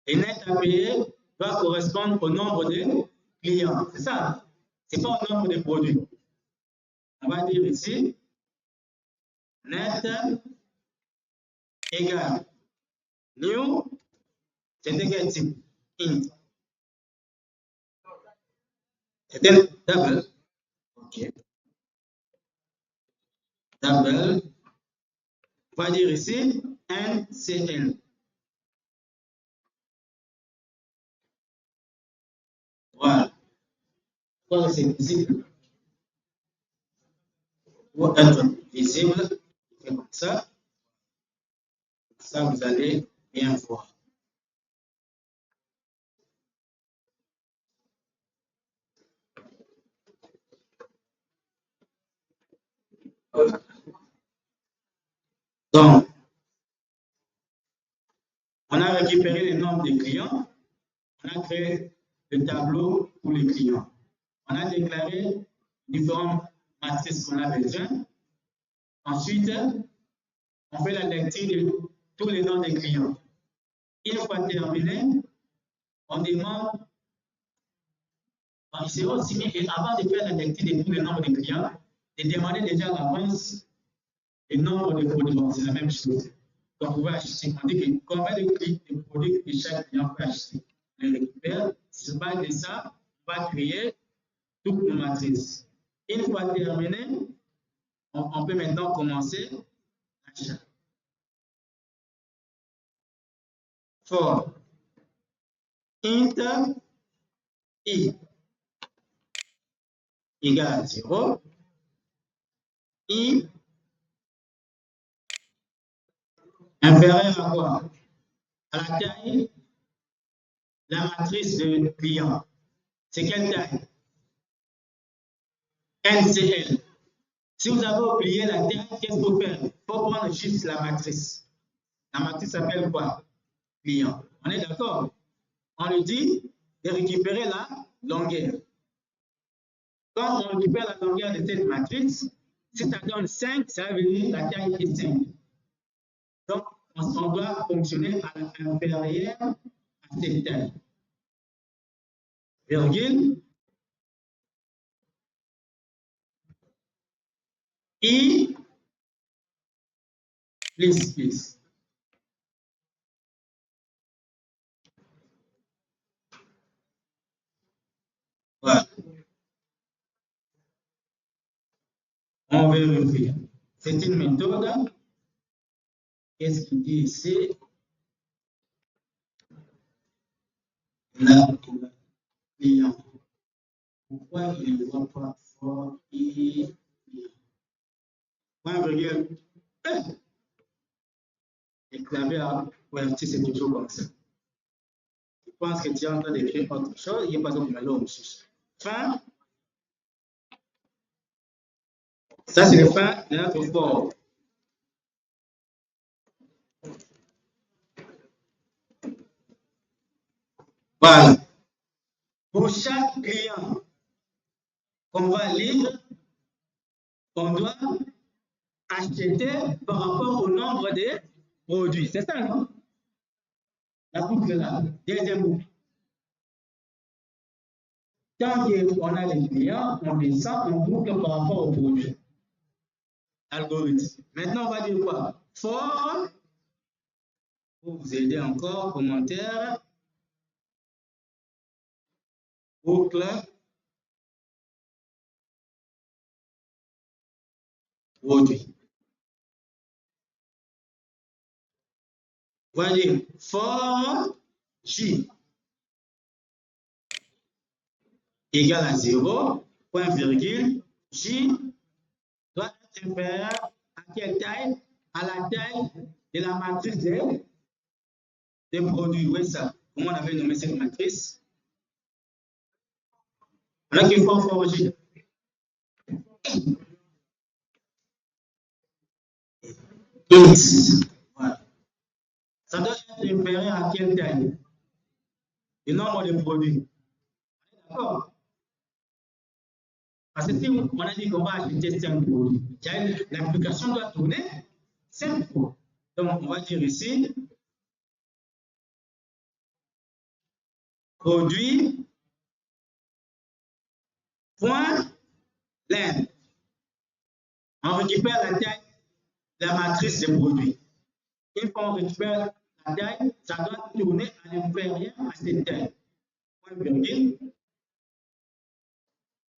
Les nets à payer doivent correspondre au nombre de clients. C'est ça. Ce n'est pas au nombre de produits. On va dire ici, net égale new, c'était quel type? Int. C'était double. OK. Double. On va dire ici, NCL. Voilà. Voilà, c'est visible. Pour être visible, comme ça. Ça, vous allez bien voir. Voilà. Donc, on a récupéré les nombres des clients, on a créé le tableau pour les clients. On a déclaré différentes matrices qu'on a besoin. Ensuite, on fait la lecture de tous les noms des clients. Une fois terminé, on demande, il serait aussi bien, avant de faire la lecture de tous les nombres des clients, de demander déjà à l'avance le nombre de produits. C'est la même chose. Donc, on va acheter. On dit que combien de produits que chaque client peut acheter. On les récupère. Sur base de ça, on va créer toutes nos matrices. Une fois terminé, on peut maintenant commencer l'achat. For int I égale 0, I inférieur à quoi? À la taille, la matrice de client. C'est quelle taille? NCL. Si vous avez oublié la taille, qu'est-ce qu'il faut faire? Il faut prendre juste la matrice. La matrice s'appelle quoi? Client. On est d'accord? On lui dit de récupérer la longueur. Quand on récupère la longueur de cette matrice, si ça donne 5, ça veut dire la taille est 5. Donc, on doit fonctionner à l'inférieur à cette taille. Virgule. I plus. Voilà. On vérifie. C'est une méthode. Qu'est-ce qu'il dit ici? Là, client. Pourquoi il ne voit pas fort et point virgule. Et clavier à QWERTY, c'est toujours comme ça. Je pense que tu es en train d'écrire autre chose. Il n'y a pas de malheur. Fin. Ça, c'est le fin de notre fort. Voilà. Pour chaque client qu'on va lire, on doit acheter par rapport au nombre de produits. C'est ça, non? La boucle là, deuxième boucle. Tant qu'on a les clients, on descend, on boucle par rapport aux produits. Algorithme. Maintenant, on va dire quoi? For, pour vous aider encore, commentaire, boucle, produit. On va dire for J égale à 0, point virgule, J doit être inférieur à quelle taille? À la taille de la matrice des produits. Oui, ça. Comment on avait nommé cette matrice? On a qu'il faut for J. X. Voilà. Ça doit être inférieur à quelle taille? Le nombre de produits. D'accord? Parce que si on a dit qu'on va acheter 5 produits, l'application doit tourner 5 fois. Donc, on va dire ici, produit, point, length. On récupère la taille de la matrice des produits. Une fois on récupère la taille, ça doit tourner à l'inférieur à cette taille. Point virgule.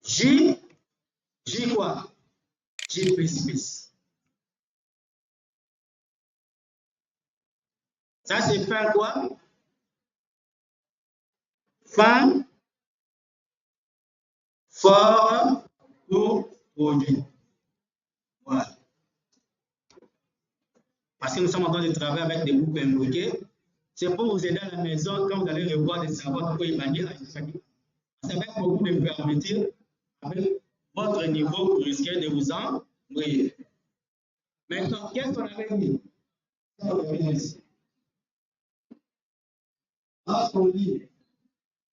J quoi? J plus. Ça, c'est fin quoi? Fin for pour produit. Voilà. Parce que nous sommes en train de travailler avec des boucles imbriquées. C'est pour vous aider à la maison quand vous allez revoir des savoirs pourquoi il manier à chaque fois. C'est avec beaucoup de fermeture, avec votre niveau, vous risquez de vous ennuyer. Maintenant, qu'est-ce qu'on avait dit? Lorsqu'on lit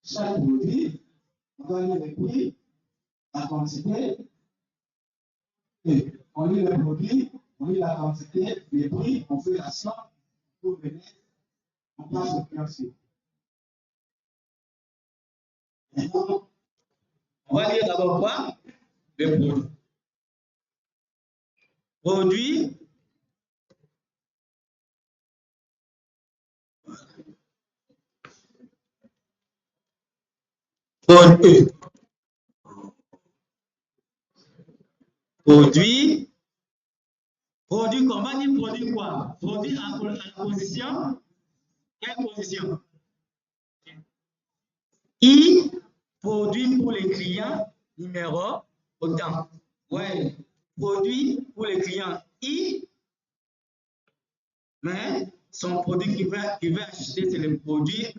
chaque produit, on doit lire le prix, la quantité, et on lit le produit, on lit la quantité, les prix, on fait la somme pour venir, on passe au principe. Maintenant, on va lire d'abord quoi? Le produit. Produit. Produit. Produit, on va dire produit quoi? Produit à la position. Quelle position? I, produit pour les clients, numéro, autant. Ouais, produit pour les clients I, mais son produit qu'il veut acheter, c'est le produit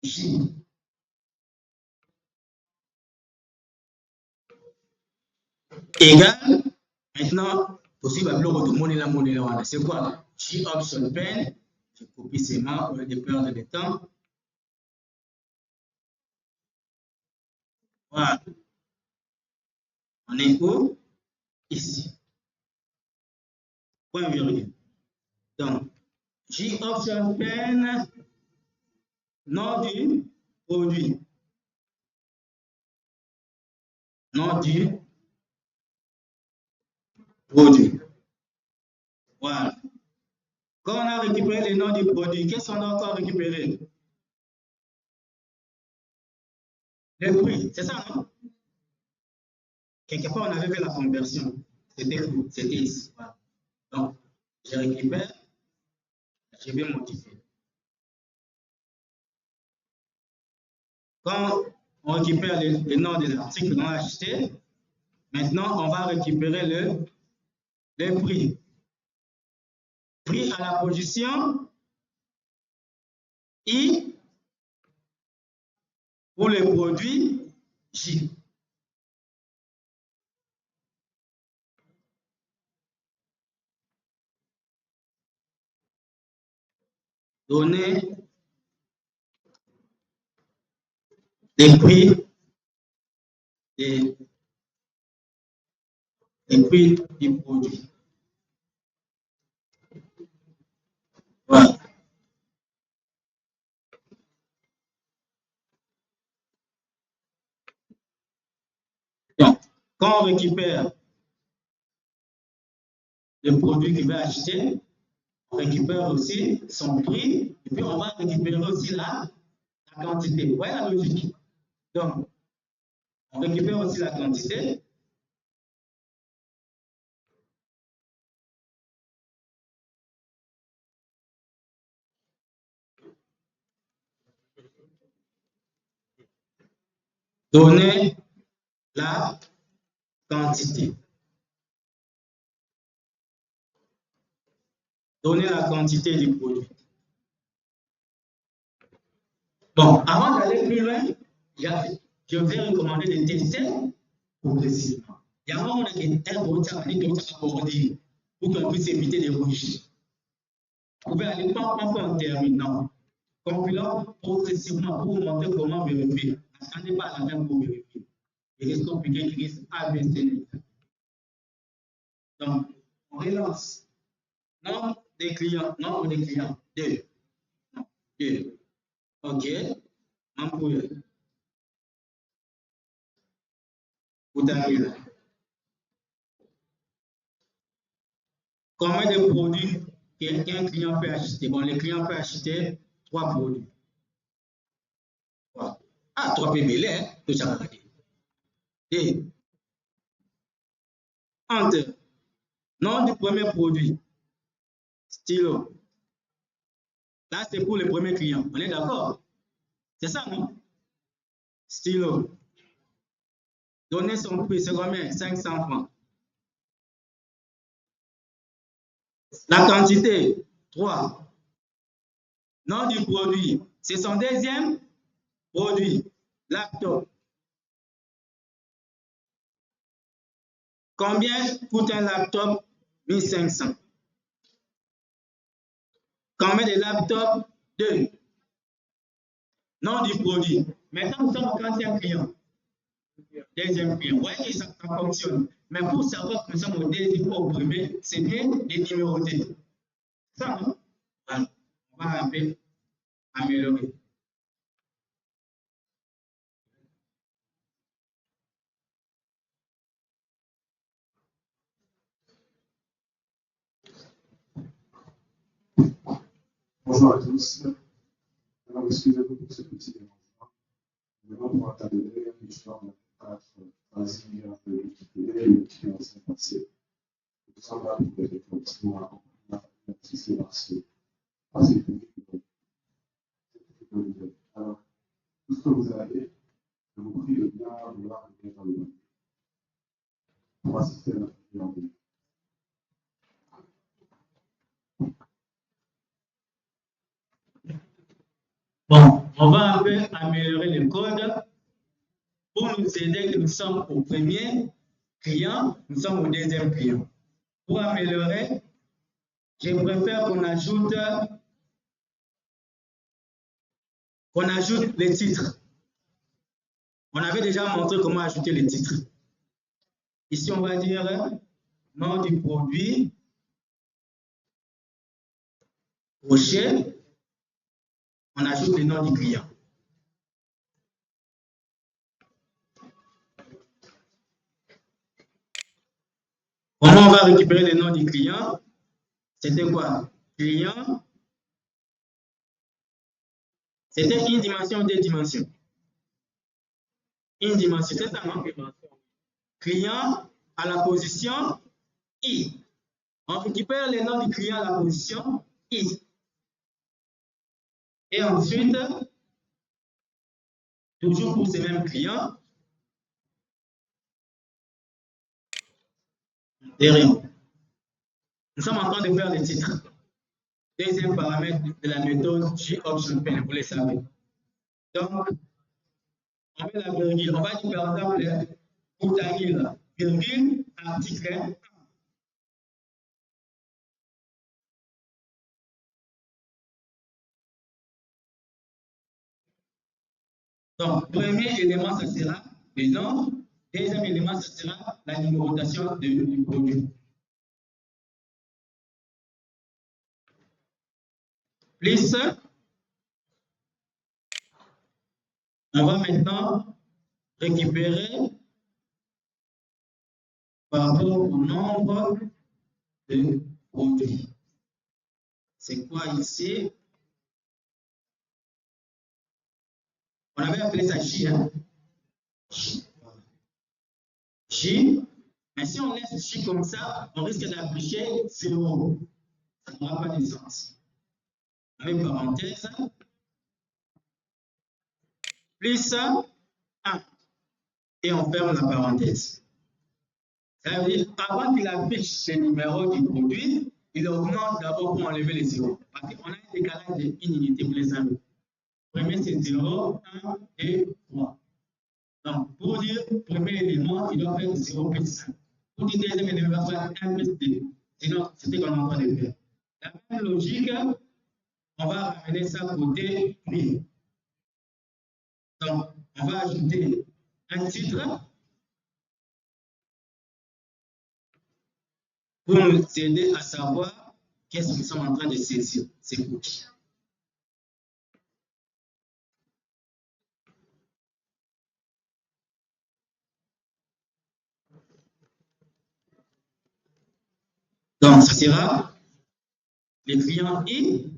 J. Égal, maintenant, possible à bloc de monnaie là. C'est quoi? J option pen, je copie ces mains pour ne perdre de temps. Voilà. On est où? Ici. Point virgule. Donc, J option pen, nom du produit. Nom du produit. Voilà. Quand on a récupéré le nom du produit, qu'est-ce qu'on a encore récupéré? Le prix, c'est ça, non? Quelque part, on avait fait la conversion. C'était ici. Voilà. Donc, je récupère, je vais modifier. Quand on récupère le nom de l'article qu'on a acheté, maintenant, on va récupérer le prix. Prix à la position I pour le produit J. Donner les prix du produit. Voilà. Donc, quand on récupère le produit qu'il va acheter, on récupère aussi son prix et puis on va récupérer aussi la quantité. Vous voyez la logique? Donc, on récupère aussi la quantité. Donner la quantité. Donner la quantité du produit. Bon, avant d'aller plus loin, je vais recommander de tester progressivement. Il y a un moment qui est un gros abordé pour qu'on puisse éviter des rouges. Vous pouvez aller pas en terminant. Compilant progressivement pour vous montrer comment vérifier. N'attendez pas à la même pour vérifier. Il reste compliqué, il reste ABC. Donc, on relance. Non des clients, nombre des clients, 2. 2. OK. Employé. Vous avez là. Combien de produits qu'un client peut acheter? Bon, le client peut acheter 3 produits. 3. Ah, 3 PBL, hein? Tout ça va dire. Et entre nom du premier produit, stylo. Là, c'est pour le premier client. On est d'accord? C'est ça, non? Stylo. Donner son prix, c'est combien? 500 francs. La quantité, 3. Nom du produit, c'est son deuxième produit. Laptop. Combien coûte un laptop? 1500. Combien de laptops? 2. Nom du produit. Maintenant, nous sommes au 4e client. Deuxième client. Vous voyez que ça fonctionne. Mais pour savoir que nous sommes au deuxième ou au premier, c'est bien les numérotés. Ça, non? Voilà. On va un peu améliorer. Bonjour à tous. Alors, excusez-moi pour ce petit dérangement. Maintenant, pour entamer l'histoire de la transition de l'Wikipédia et le qui passé. Tout ça va pour les réflexions à tisser parce que alors, tout ce que vous avez, je vous prie de bien vouloir le mettre dans le monde pour assister à la prière de Dieu. Bon, on va un peu améliorer le code pour nous aider que nous sommes au premier client, nous sommes au deuxième client. Pour améliorer, je préfère qu'on ajoute les titres. On avait déjà montré comment ajouter les titres. Ici, on va dire nom du produit, crochet, on ajoute le nom du client. Comment on va récupérer le nom du client? C'était quoi? Client. C'était une dimension, 2 dimensions. Une dimension, c'est ça, non? Client à la position I. On récupère les noms du client à la position I. Et ensuite, toujours pour ces mêmes clients, derrière. Nous sommes en train de faire les titres. Deuxième paramètre de la méthode G-Option-Pen, vous le savez. Donc, on met la virgule. On va dire par exemple, pour Daniel, virgule, article 1. Donc, premier élément, ça sera le nom. Deuxième élément, ça sera la numérotation du produit. Plus, on va maintenant récupérer par rapport au nombre de produits. C'est quoi ici? On avait appelé ça J. Hein? J. Mais si on laisse J comme ça, on risque d'afficher 0. Ça n'aura pas de sens. On met parenthèse. Plus 1. Et on ferme la parenthèse. Ça veut dire, avant qu'il affiche le numéro du produit, il augmente d'abord pour enlever les zéros. Parce qu'on a un décalage d'une unité pour les amis. Premier, c'est 0, 1, 2, 3. Donc, pour dire premier élément, il doit faire 0 plus 1. Pour dire deuxième élément, il va faire 1 plus 2. Sinon, c'est ce qu'on est en train de faire. La même logique, on va ramener ça côté prix. Donc, on va ajouter un titre pour nous aider à savoir qu'est-ce que nous sommes en train de saisir, ces cookies. Donc, ça sera le client I,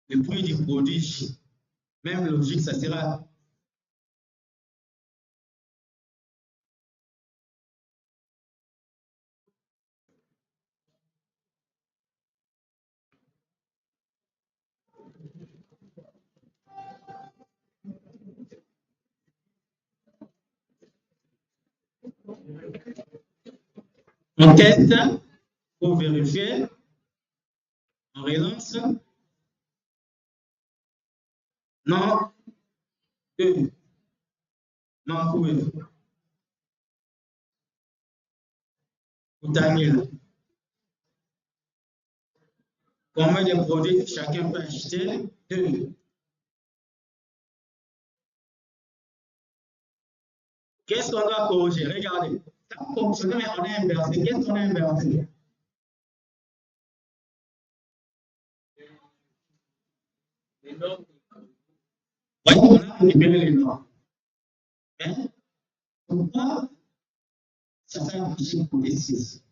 le prix du produit J. Même logique, ça sera on teste pour vérifier, on relance. Non, 2. Non, pour Daniel. Combien de produits chacun peut acheter? 2. Qu'est-ce qu'on doit corriger? Regardez. Ça fonctionne, mais on a inversé. Qu'est-ce qu'on a inversé? Les normes. Oui, on a récupéré les normes. Mais pourquoi ça s'est affiché pour les 6?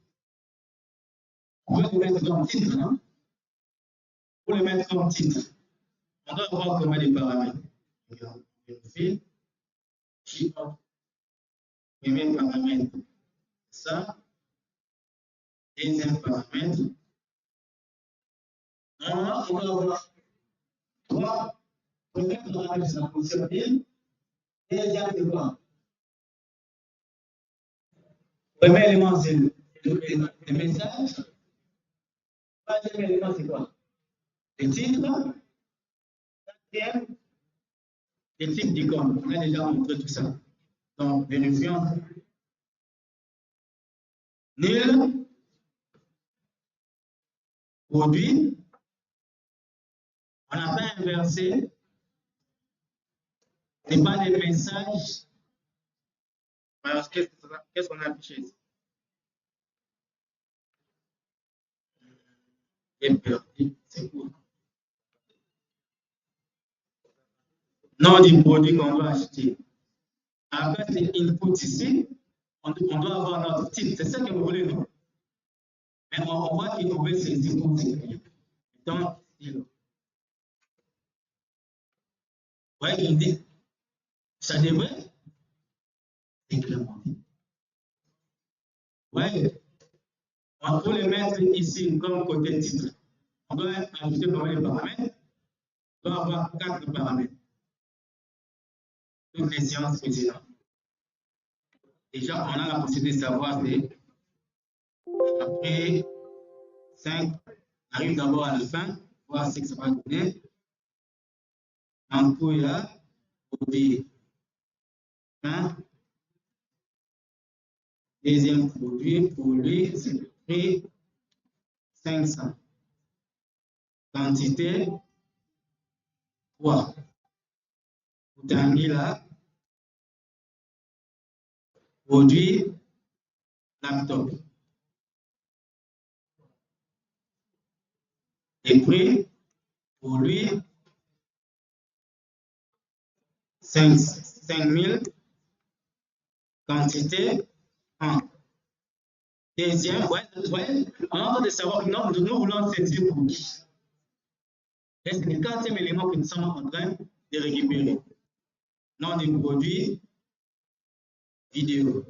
On va le mettre comme titre. Hein? Pour le mettre comme titre, on doit avoir combien de paramètres? Regarde, vérifie. Premier paramètre, ça. Deuxième paramètre. Normalement, on doit avoir 3. Premier paramètre, ça fonctionne bien. Deuxième, c'est quoi? Premier élément, c'est le message. Troisième élément, c'est quoi? Le titre. Quatrième, le type d'icône. On a déjà montré tout ça. Donc, vérifions. Nul. Produit. On n'a pas inversé. Ce n'est pas des messages. Alors, qu'est-ce qu'on a affiché ici? C'est quoi? Nom du produit qu'on doit acheter. Après, c'est input ici. On doit avoir notre titre. C'est ça que vous voulez, non? Mais on voit qu'il pouvait saisir tout ces clients. Donc, ouais, il dit, ça devrait incrémenter. Ouais, Pour les mettre ici comme côté titre, on doit ajouter combien de paramètres? On doit avoir 4 paramètres. Toutes les séances précédentes. Déjà, on a la possibilité de savoir que après 5, on arrive d'abord à la fin, voir ce que ça va donner. En tout, il y a produit 1. Deuxième produit, pour lui, c'est le prix 500. Quantité 3. Vous avez mis là, produit laptop. Et prix, pour lui, 5000. Quantité 1. Deuxième, on est en train de savoir que nous voulons saisir pour qui. C'est le 4e élément que nous sommes en train de récupérer. Nom du produit, vidéo.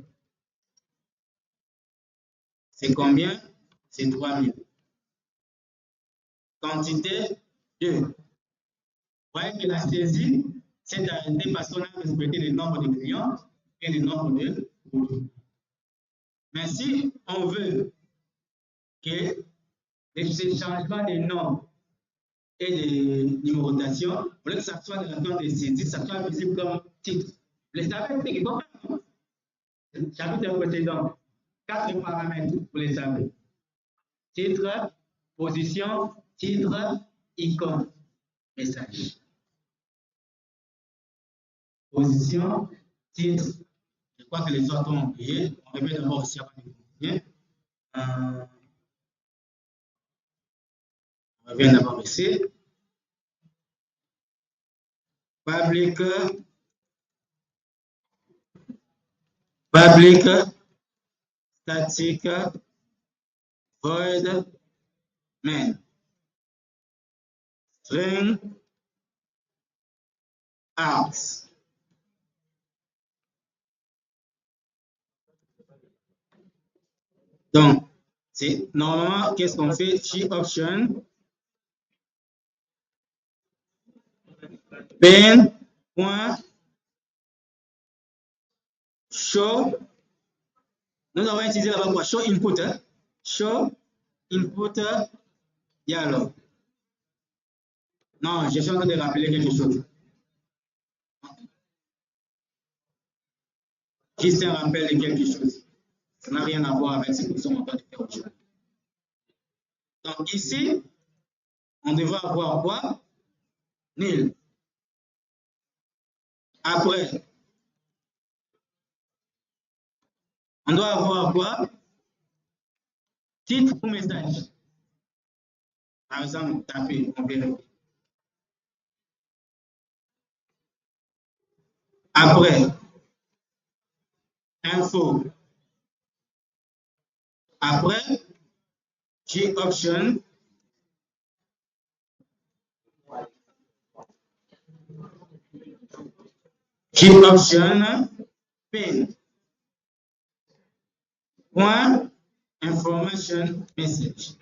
C'est combien? C'est 3000. Quantité 2. Vous voyez que la saisie s'est arrêtée parce qu'on a respecté le nombre de clients et le nombre de produits. Mais si on veut que les changements de nom et de numérotation, vous voulez que ça soit dans le temps de saisie, ça soit visible comme titre. Vous savez, c'est qu'il faut faire. Chapitre précédent, 4 paramètres, vous les savez. Titre, position, titre, icône, message. Position, titre. Je crois que les autres ont oublié. On répète d'abord ici avant de continuer. On revient d'abord ici. Public, statique, void, main. String, out. Donc, normalement, qu'est-ce qu'on fait? G-option, pen, point, show. Nous avons utilisé là-bas quoi? Show input. Show input dialogue. Non, je suis en train de rappeler quelque chose. Juste un rappel de quelque chose. Ça n'a rien à voir avec ce que nous sommes en train de faire aujourd'hui. Donc ici, on devrait avoir quoi? Nil. Après, on doit avoir quoi? Titre ou message. Par exemple, taper, on verra. Après, info. Après, G-option. G-option, pin. Point, information, message.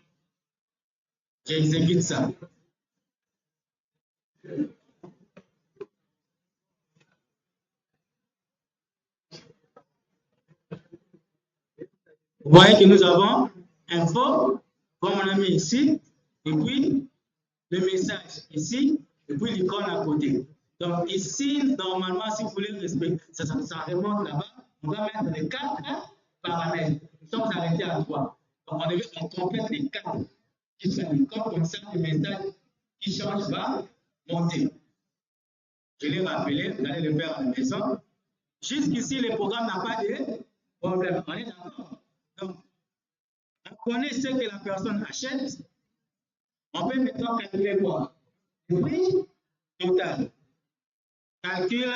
J'exécute ça. Vous voyez que nous avons info, comme on a mis ici, et puis le message ici, et puis l'icône à côté. Donc ici, normalement, si vous voulez respecter, ça remonte là-bas, on va mettre les 4 paramètres. Nous sommes arrêtés à 3. Donc on complète les 4 qui sont l'icône, comme ça, le message qui change va monter. Je l'ai rappelé, vous allez le faire à la maison. Jusqu'ici, le programme n'a pas de problème. On est d'accord. Donc, on connaît ce que la personne achète. On peut maintenant calculer quoi? Le prix total. Calcule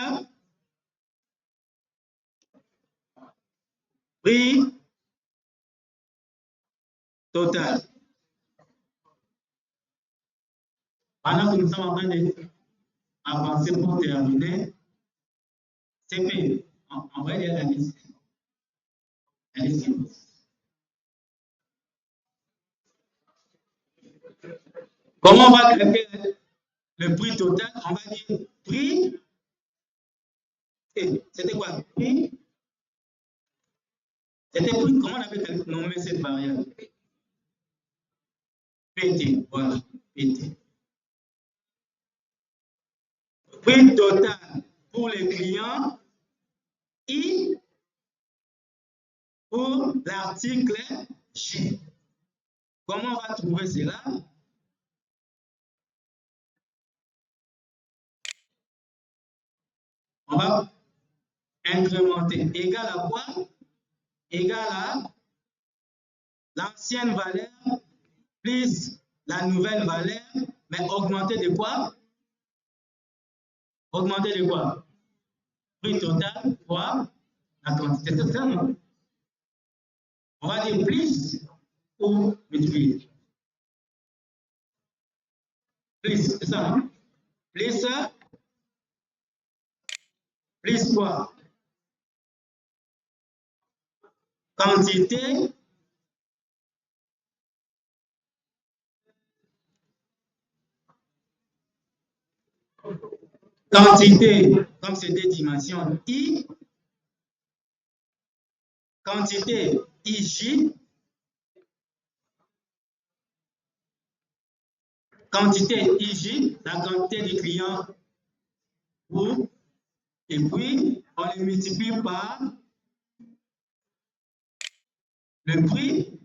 prix total. Pendant que nous sommes en train d'avancer pour terminer, CP, on va dire la liste. La liste. Comment on va calculer le prix total? On va dire prix. C'était quoi? Prix. C'était prix. Comment on avait nommé cette variable? PT. Voilà. PT. Prix total pour les clients. I pour l'article J. Comment on va trouver cela? On va incrémenter. Égal à quoi? Égal à l'ancienne valeur plus la nouvelle valeur, mais augmenter de quoi? Augmenter de quoi? Prix total fois la quantité totale. On va dire plus ou multiplier. Plus, c'est ça. Plus quoi? Quantité comme c'est des dimensions I, quantité IJ, quantité IJ, la quantité du client, et puis on les multiplie par le prix.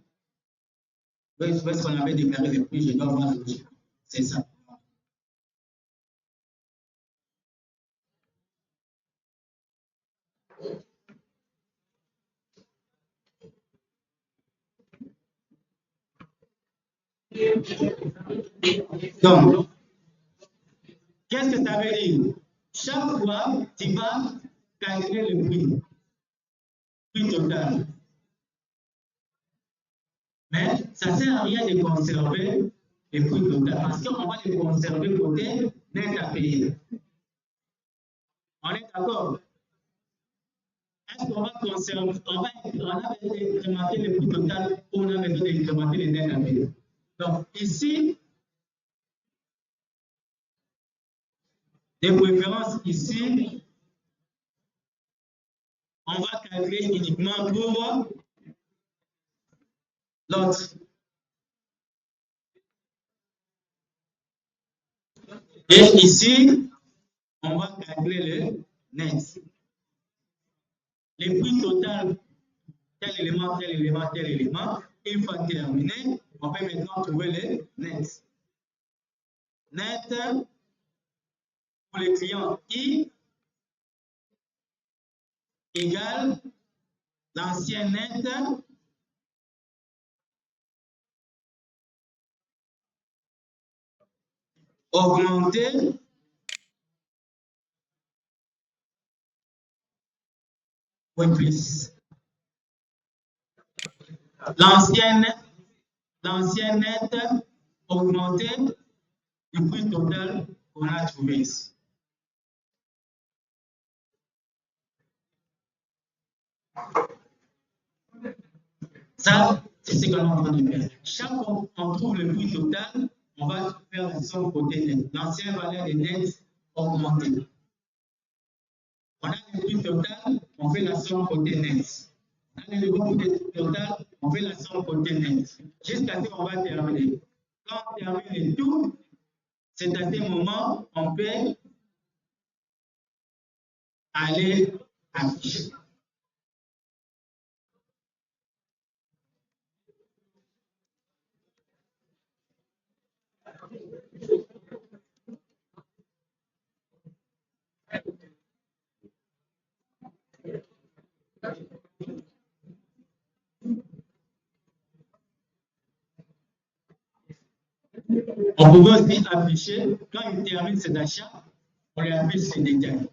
Parce qu'on avait déclaré le prix, je dois voir le prix. C'est ça. Donc, qu'est-ce que ça veut dire? Chaque fois, tu vas calculer le prix total. Mais ça ne sert à rien de conserver le prix total parce qu'on va le conserver côté net à payer. On est d'accord? Est-ce qu'on va conserver, on a besoin d'incrémenter le prix total ou on a besoin d'incrémenter les net à payer? Donc, ici, de préférence, ici, on va calculer uniquement pour l'autre. Et ici, on va calculer le net. Le prix total, tel élément, tel élément, tel élément. Une fois terminé, on peut maintenant trouver le net. Net pour le client I égale l'ancien net augmenté ou plus. L'ancien net augmenté du prix total qu'on a trouvé ici. Ça, c'est ce qu'on est en train de faire. Chaque fois qu'on trouve le prix total, on va faire la somme côté net. L'ancienne valeur de net augmentée. On a le prix total, on fait la somme côté net. On a le prix total, on fait la somme côté net. Jusqu'à ce qu'on va terminer. Quand on termine tout, c'est à ce moment on peut aller afficher. On peut aussi afficher, quand il termine cet achat, on lui affiche ses détails.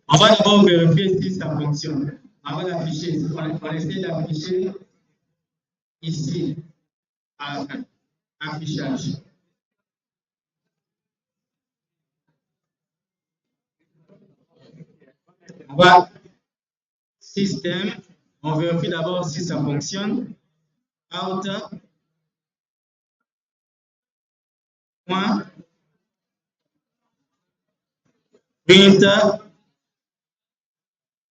On va d'abord vérifier si ça fonctionne. On va l'afficher. On essaie d'afficher ici, à affichage. On va système, on vérifie d'abord si ça fonctionne. out, point, print,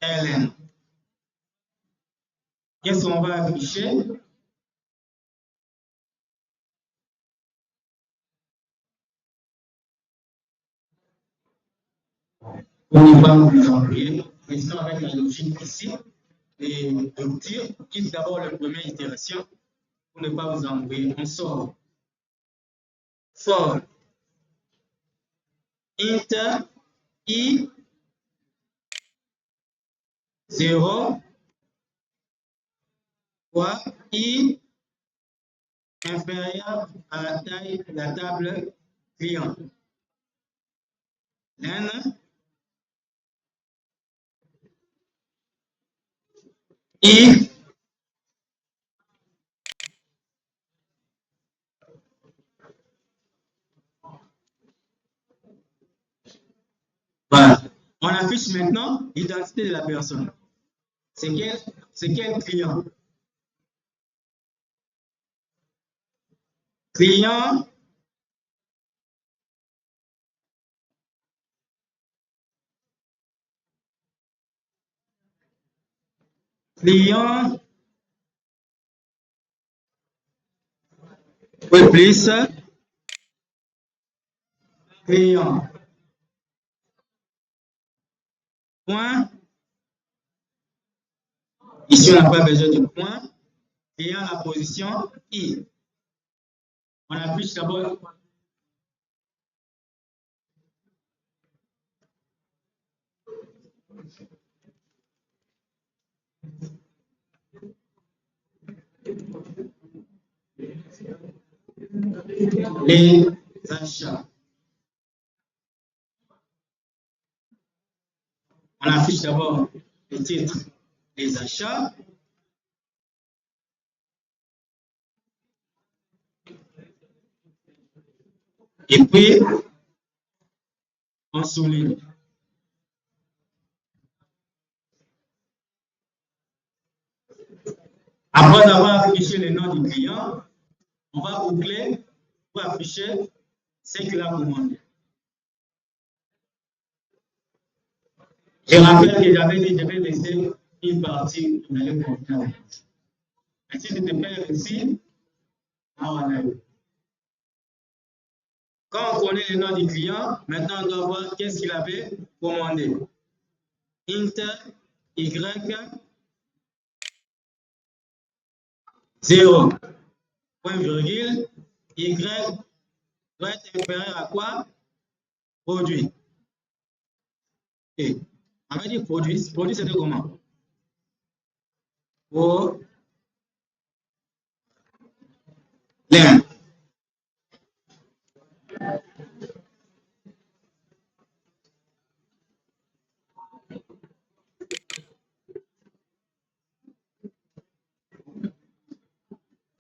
ln. Qu'est-ce qu'on va afficher? On ne va vous envoyer, restons avec la logique ici, et de dire, quitte d'abord la première itération, pour ne pas vous envoyer. On sort. For int I 0 fois I inférieur à la taille de la table client. Len I voilà. On affiche maintenant l'identité de la personne. C'est quel client? Client plus client point. Ici, on n'a pas besoin de point. Client la position I. On affiche d'abord les achats. On affiche d'abord le titre des achats. Et puis, on souligne. Après avoir affiché le nom du client, on va boucler pour afficher ce qu'il a commandé. Je rappelle que j'avais dit que je vais laisser une partie dans le comptable. Et si je te perds ici, on enlève. Quand on connaît le nom du client, maintenant on doit voir qu'est-ce qu'il avait commandé. Int Y 0, point virgule, Y doit être inférieur à quoi? Produit. Et on va dire produit. Produit, c'était comment? Pour l'un.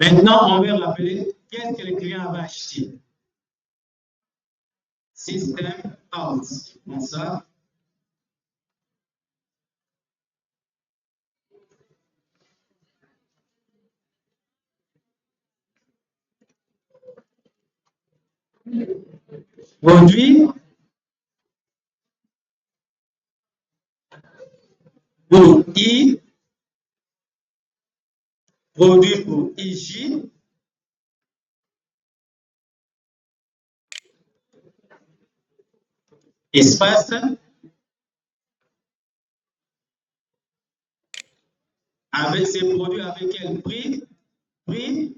Maintenant, on va rappeler qu'est-ce que le client va acheter. System out. Comme ça. Produit pour I, produit pour IJ, espace, avec ces produits, avec quel prix? Prix,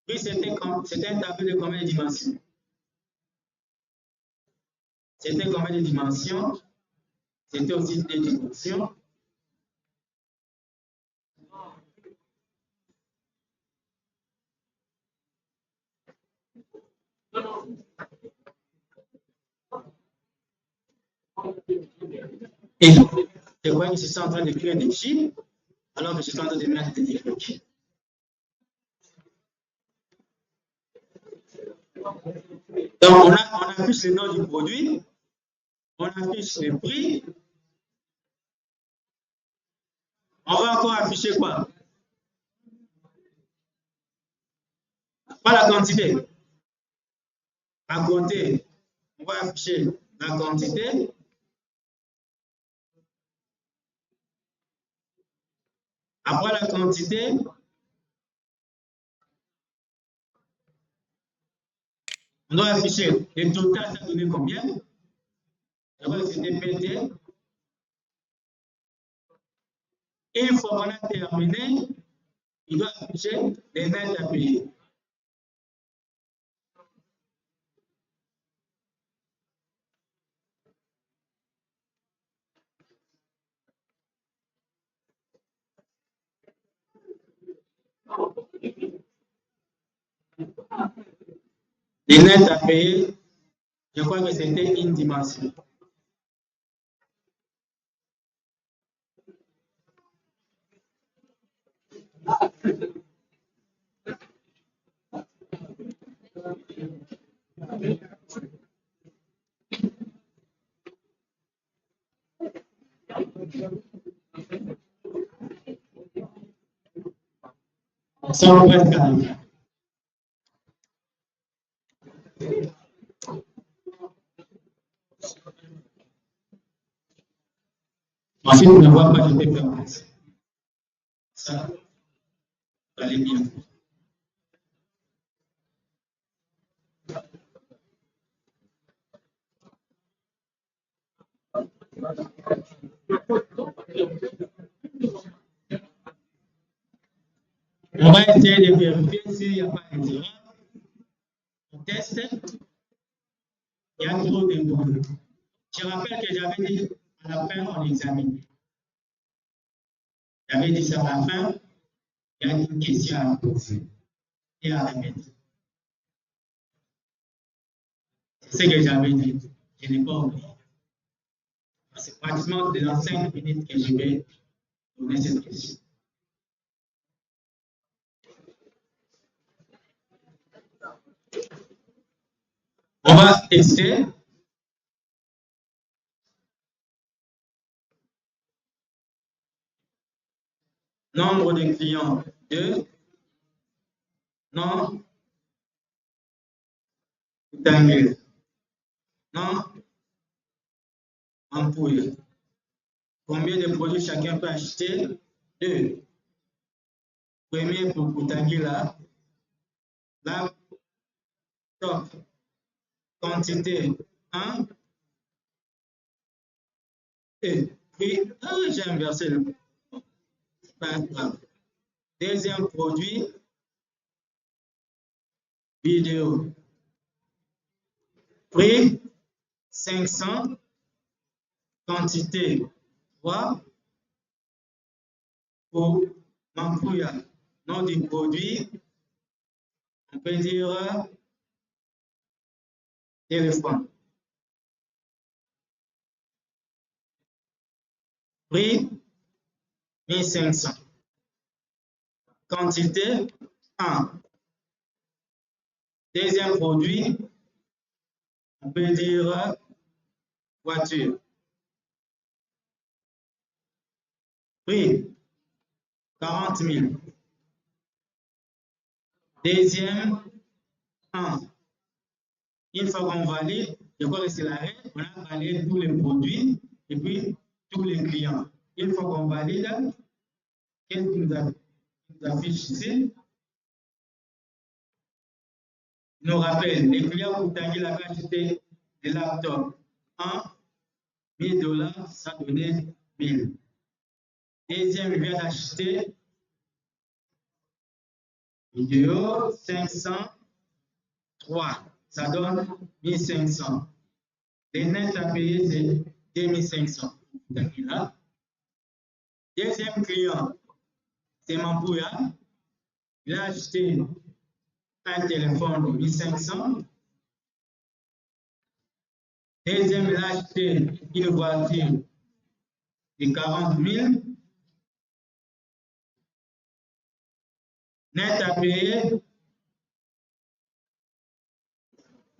c'était un tableau de combien de dimensions? C'était combien de dimensions? C'était aussi des dimensions. Et je vois que je suis en train d'écrire des chiffres, alors que je suis en train de mettre des diacritiques. Donc, on affiche le nom du produit, on affiche le prix. On va encore afficher quoi? Pas la quantité. À côté, on va afficher la quantité. Après la quantité, on doit afficher le total, ça donne combien? D'abord, c'était PT. Et une fois qu'on a terminé, il doit afficher les nets à payer. Les nets à payer, je crois que c'était une dimension. Ça, on va être calme. Ensuite, on ne voit pas de performance. Ça, allez bien. On va essayer de vérifier s'il n'y a pas d'erreur. On teste. Il y a trop de données. Je rappelle que j'avais dit à la fin, on examine. J'avais dit ça à la fin, il y a une question à poser et à remettre. C'est ce que j'avais dit. Je n'ai pas oublié. C'est pratiquement dans 5 minutes que je vais donner cette question. On va tester. Nombre de clients 2. Non. Rectangle. Non. Ampoule. Combien de produits chacun peut acheter? 2. Premier pour rectangle là. Laptop. Quantité 1. Et puis, j'ai inversé le. Pas grave. Deuxième produit, vidéo. Prix 500. Quantité 3. Pour Mampouya, nom du produit, on peut dire téléphone. Prix 1500. Quantité 1. Deuxième produit, on peut dire voiture. Prix 40 000. Deuxième 1. Une fois qu'on valide, je crois que c'est l'arrêt, on a validé tous les produits et puis tous les clients. Une fois qu'on valide, qu'est-ce qu'il nous affiche ici? Il nous rappelle, les clients pour Tanguy avaient acheté des laptops 1, $1000, ça donnait 1000. Deuxième, il vient d'acheter vidéo 503, ça donne 1500. Les nets à payer, c'est 2500. Deuxième client, c'est Mampouya. Il a acheté un téléphone de 1500. Deuxième, il a acheté une voiture de 40 000. Net à payer,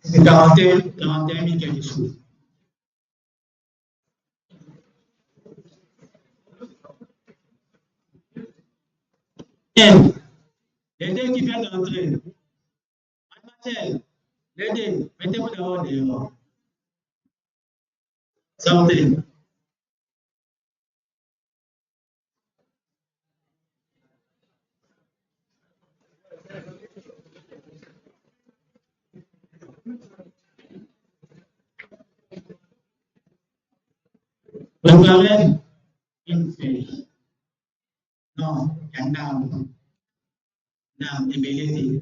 c'est 41 000 quelque chose. Les deux qui viennent d'entrer, Pasteur, l'aidez, mettez-vous dehors. Sortez. Préparez une feuille. Non, il y a une âme. L'âme est bellédée.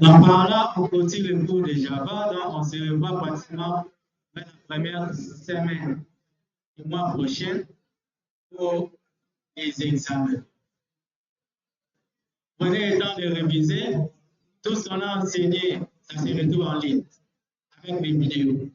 Donc par là, on continue le cours de Java, donc on se revoit pratiquement la première semaine du mois prochain pour les examens. Prenez le temps de réviser. Tout ce qu'on a enseigné, ça se retrouve en ligne avec les vidéos.